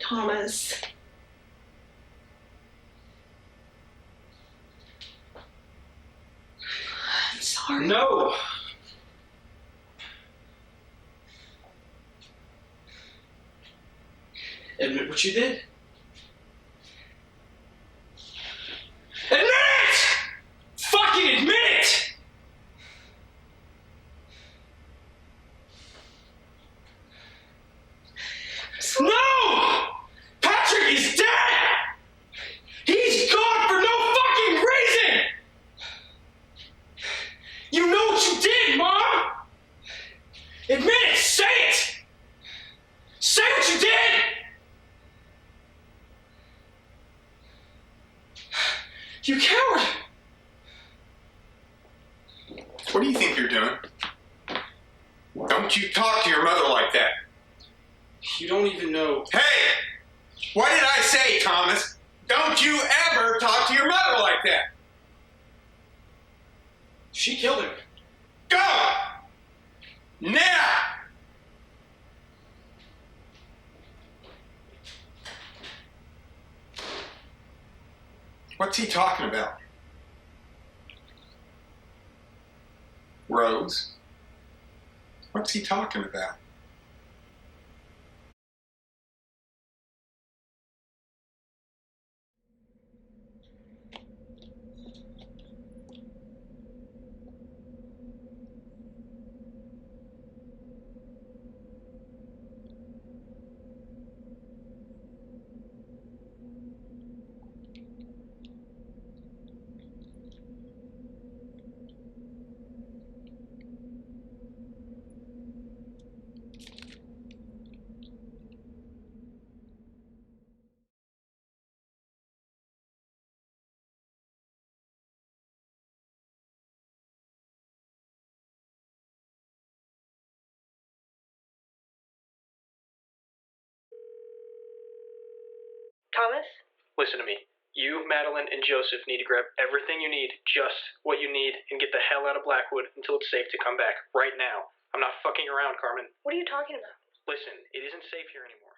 Thomas. I'm sorry. No! Admit what you did. Admit it! Fucking admit it! No! Patrick is dead! He's gone for no fucking reason! You know what you did, Mom! Admit it! Say it! Say what you did! You coward! What do you think you're doing? Don't you talk to your mother like that. You don't even know. Hey! What did I say, Thomas? Don't you ever talk to your mother like that. She killed him. Go! Now! What's he talking about? Rose? What's he talking about? Thomas? Listen to me. You, Madeline, and Joseph need to grab everything you need, just what you need, and get the hell out of Blackwood until it's safe to come back. Right now. I'm not fucking around, Carmen. What are you talking about? Listen, it isn't safe here anymore.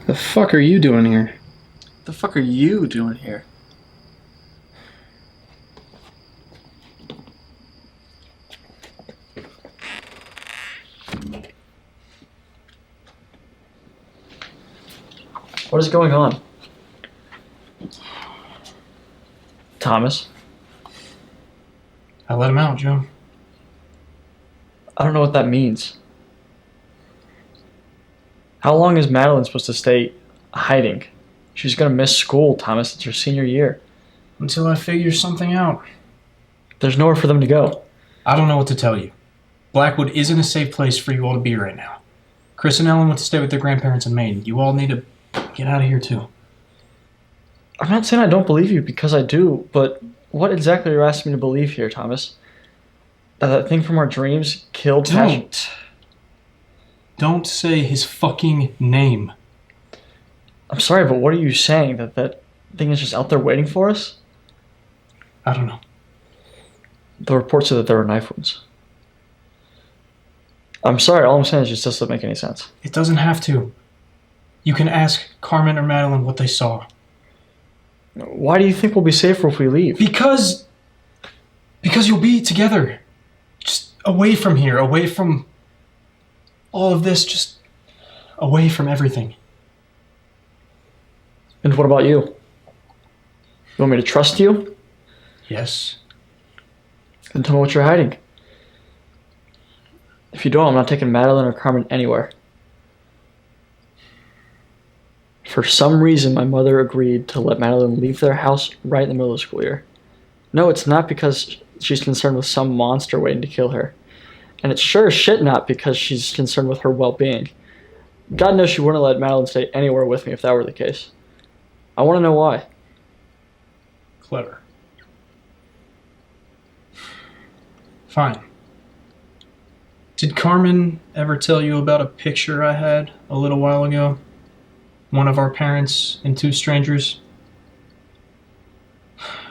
The fuck are you doing here? The fuck are you doing here? What is going on? Thomas? I let him out, Joe. I don't know what that means. How long is Madeline supposed to stay hiding? She's gonna miss school, Thomas. It's her senior year. Until I figure something out. There's nowhere for them to go. I don't know what to tell you. Blackwood isn't a safe place for you all to be right now. Chris and Ellen went to stay with their grandparents in Maine. You all need to get out of here too. I'm not saying I don't believe you, because I do, but what exactly are you asking me to believe here, Thomas? That thing from our dreams killed Don't say his fucking name. I'm sorry, but what are you saying? That thing is just out there waiting for us? I don't know. The report said that there were knife wounds. I'm sorry, all I'm saying is it just doesn't make any sense. It doesn't have to. You can ask Carmen or Madeline what they saw. Why do you think we'll be safer if we leave? Because you'll be together. Just away from here, away from all of this, just away from everything. And what about you? You want me to trust you? Yes. Then tell me what you're hiding. If you don't, I'm not taking Madeline or Carmen anywhere. For some reason, my mother agreed to let Madeline leave their house right in the middle of the school year. No, it's not because she's concerned with some monster waiting to kill her. And it's sure as shit not because she's concerned with her well-being. God knows she wouldn't let Madeline stay anywhere with me if that were the case. I want to know why. Clever. Fine. Did Carmen ever tell you about a picture I had a little while ago? One of our parents and two strangers?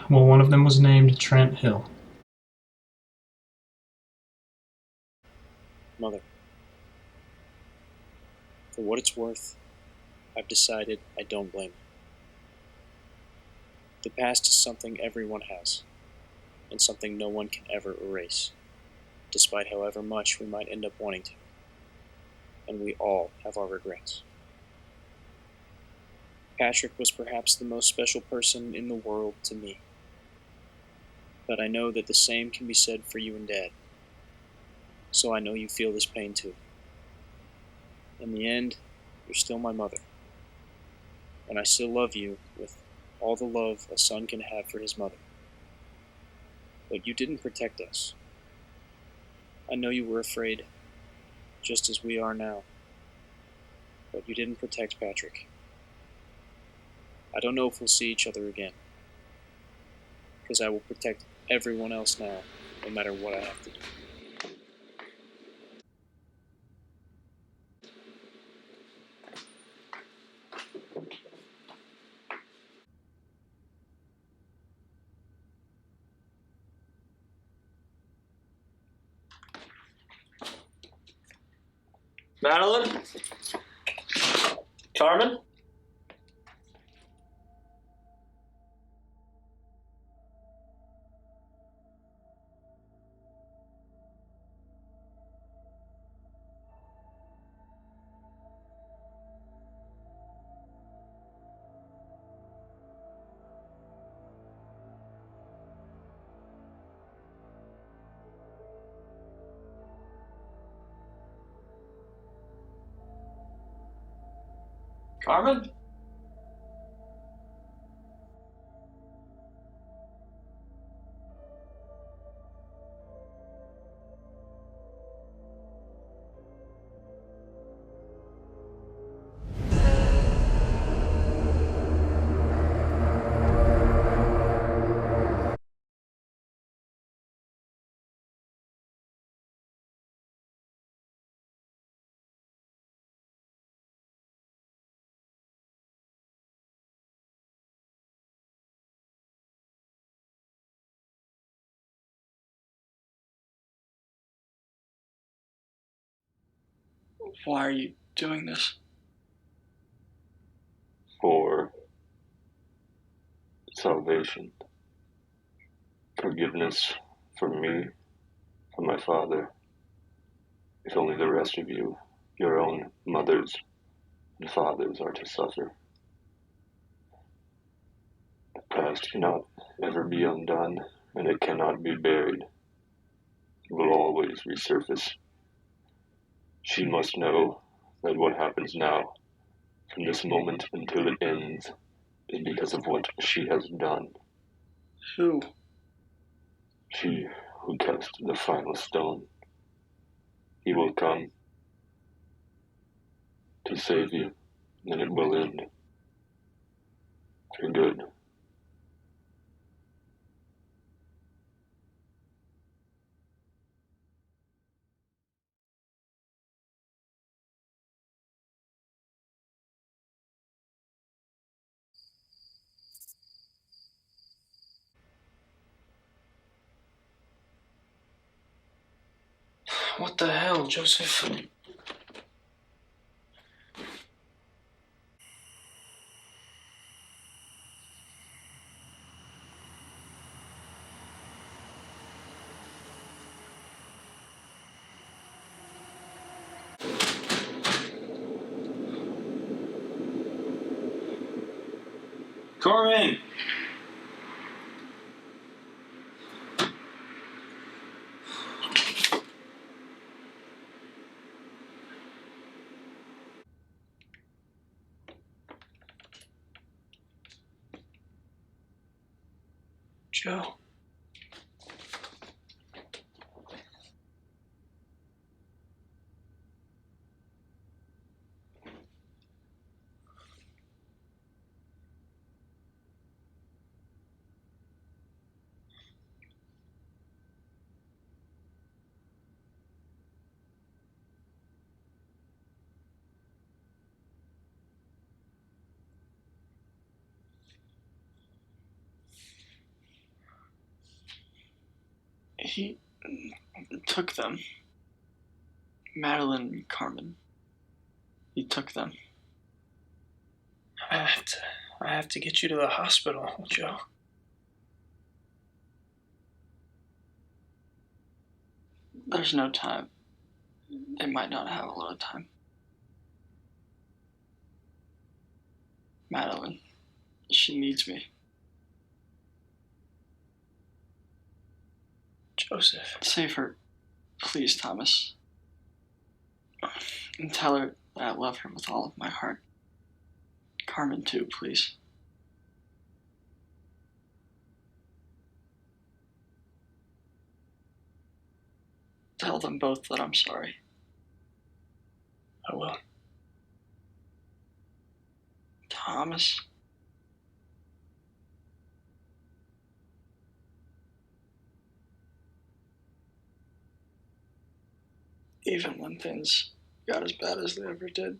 Well, one of them was named Trent Hill. Mother, for what it's worth, I've decided I don't blame you. The past is something everyone has, and something no one can ever erase, despite however much we might end up wanting to. And we all have our regrets. Patrick was perhaps the most special person in the world to me. But I know that the same can be said for you and Dad. So I know you feel this pain too. In the end, you're still my mother. And I still love you with all the love a son can have for his mother. But you didn't protect us. I know you were afraid, just as we are now. But you didn't protect Patrick. I don't know if we'll see each other again. Because I will protect everyone else now, no matter what I have to do. Madeline? Carmen? Carmen? Why are you doing this? For salvation, forgiveness for me, for my father. If only the rest of you, your own mothers and fathers, are to suffer. The past cannot ever be undone, and it cannot be buried. It will always resurface. She must know that what happens now, from this moment until it ends, is because of what she has done. Who? She who cast the final stone. He will come to save you, and it will end for good. What the hell, Joseph? Carmen! Joe. He took them. Madeline and Carmen. He took them. I have to get you to the hospital, Joe. There's no time. They might not have a lot of time. Madeline, she needs me. Joseph. Save her, please, Thomas. And tell her that I love her with all of my heart. Carmen, too, please. Tell them both that I'm sorry. I will. Thomas. Even when things got as bad as they ever did,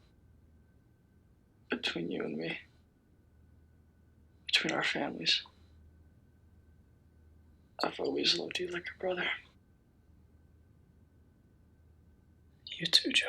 between you and me, between our families, I've always loved you like a brother. You too, Joe.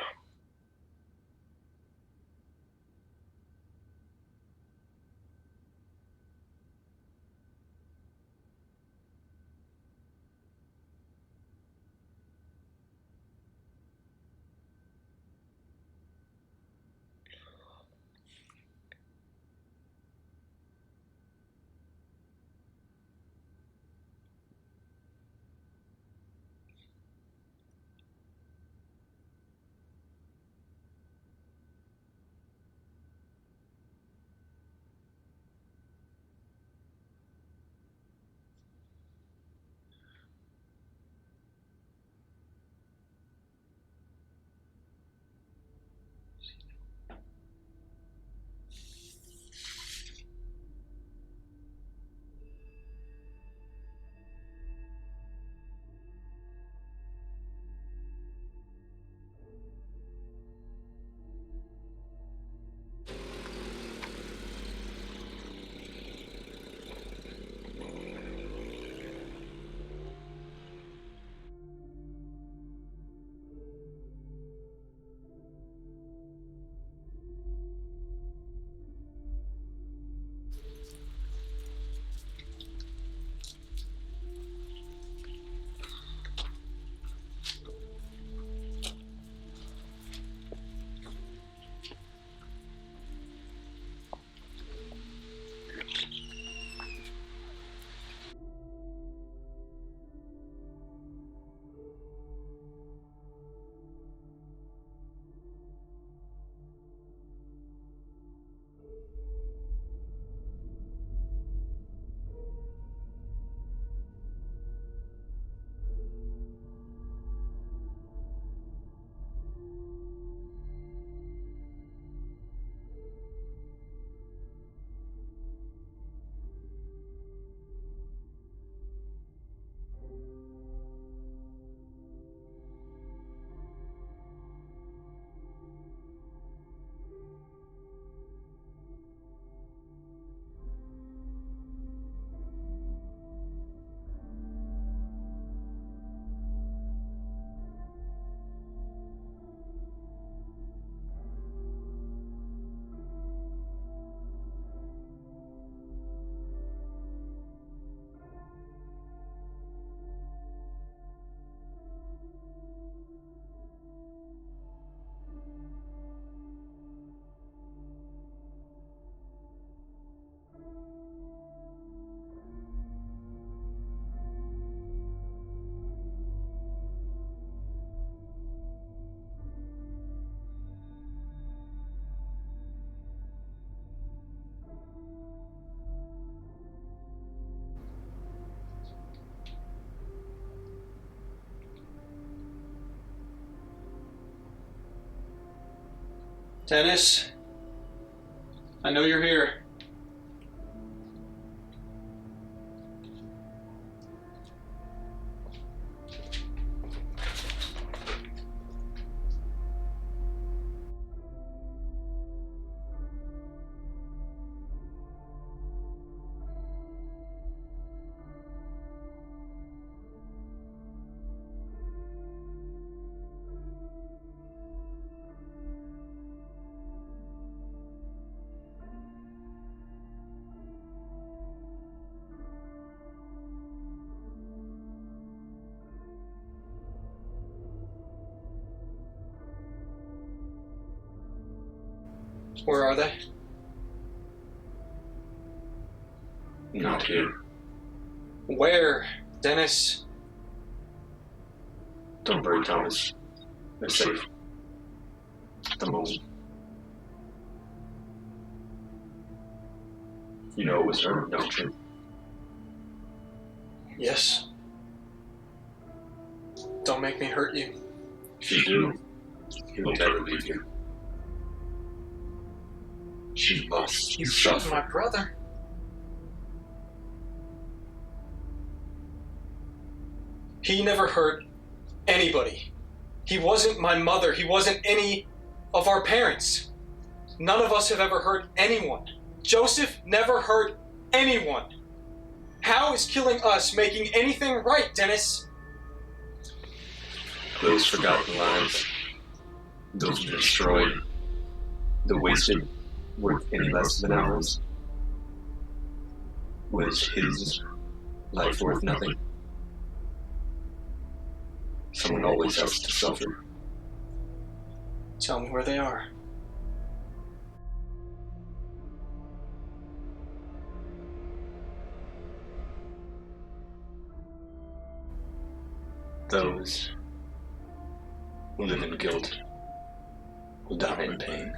Dennis, I know you're here. Where are they? Not here. Where, Dennis? Don't worry, Thomas. They're safe. At the moment. You know it was her, don't you? Yes. Don't make me hurt you. If you do, he will never leave you. She must You killed suffer. my brother. He never hurt anybody. He wasn't my mother. He wasn't any of our parents. None of us have ever hurt anyone. Joseph never hurt anyone. How is killing us making anything right, Dennis? Those forgotten lives. Those were destroyed. The wasted worth any less than ours. Was his life worth nothing? Someone always has to suffer. Tell me where they are. Those who live in guilt will die in pain.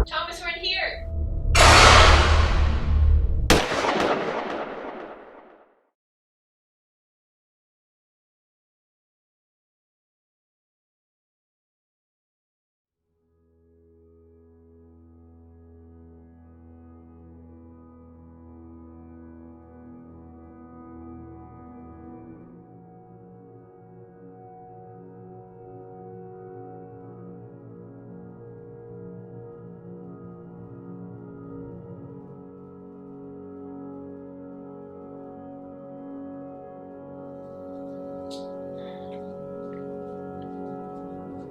Thomas, we're in here.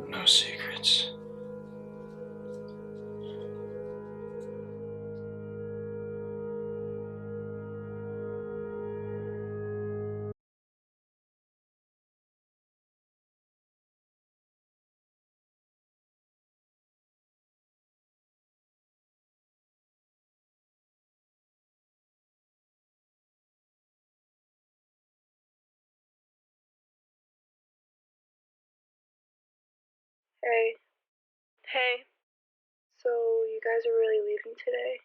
No secrets. Hey. Hey. So, you guys are really leaving today?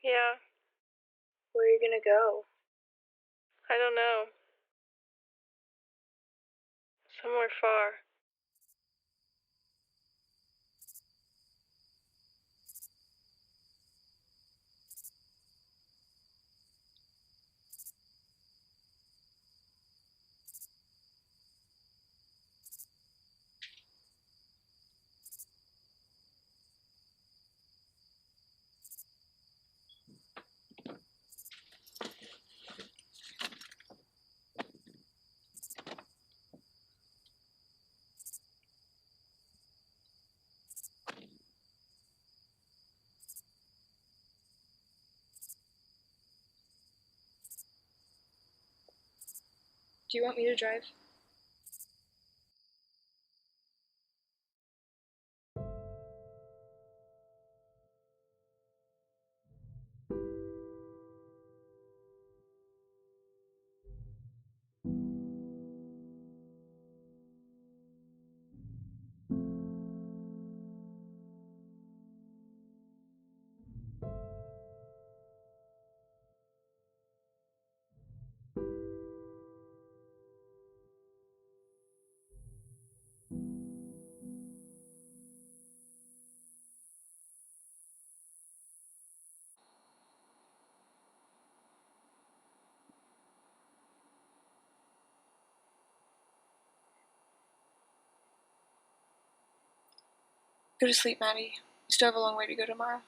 Yeah, Where are you gonna go? I don't know. Somewhere far. Do you want me to drive? Go to sleep, Maddie. You still have a long way to go tomorrow.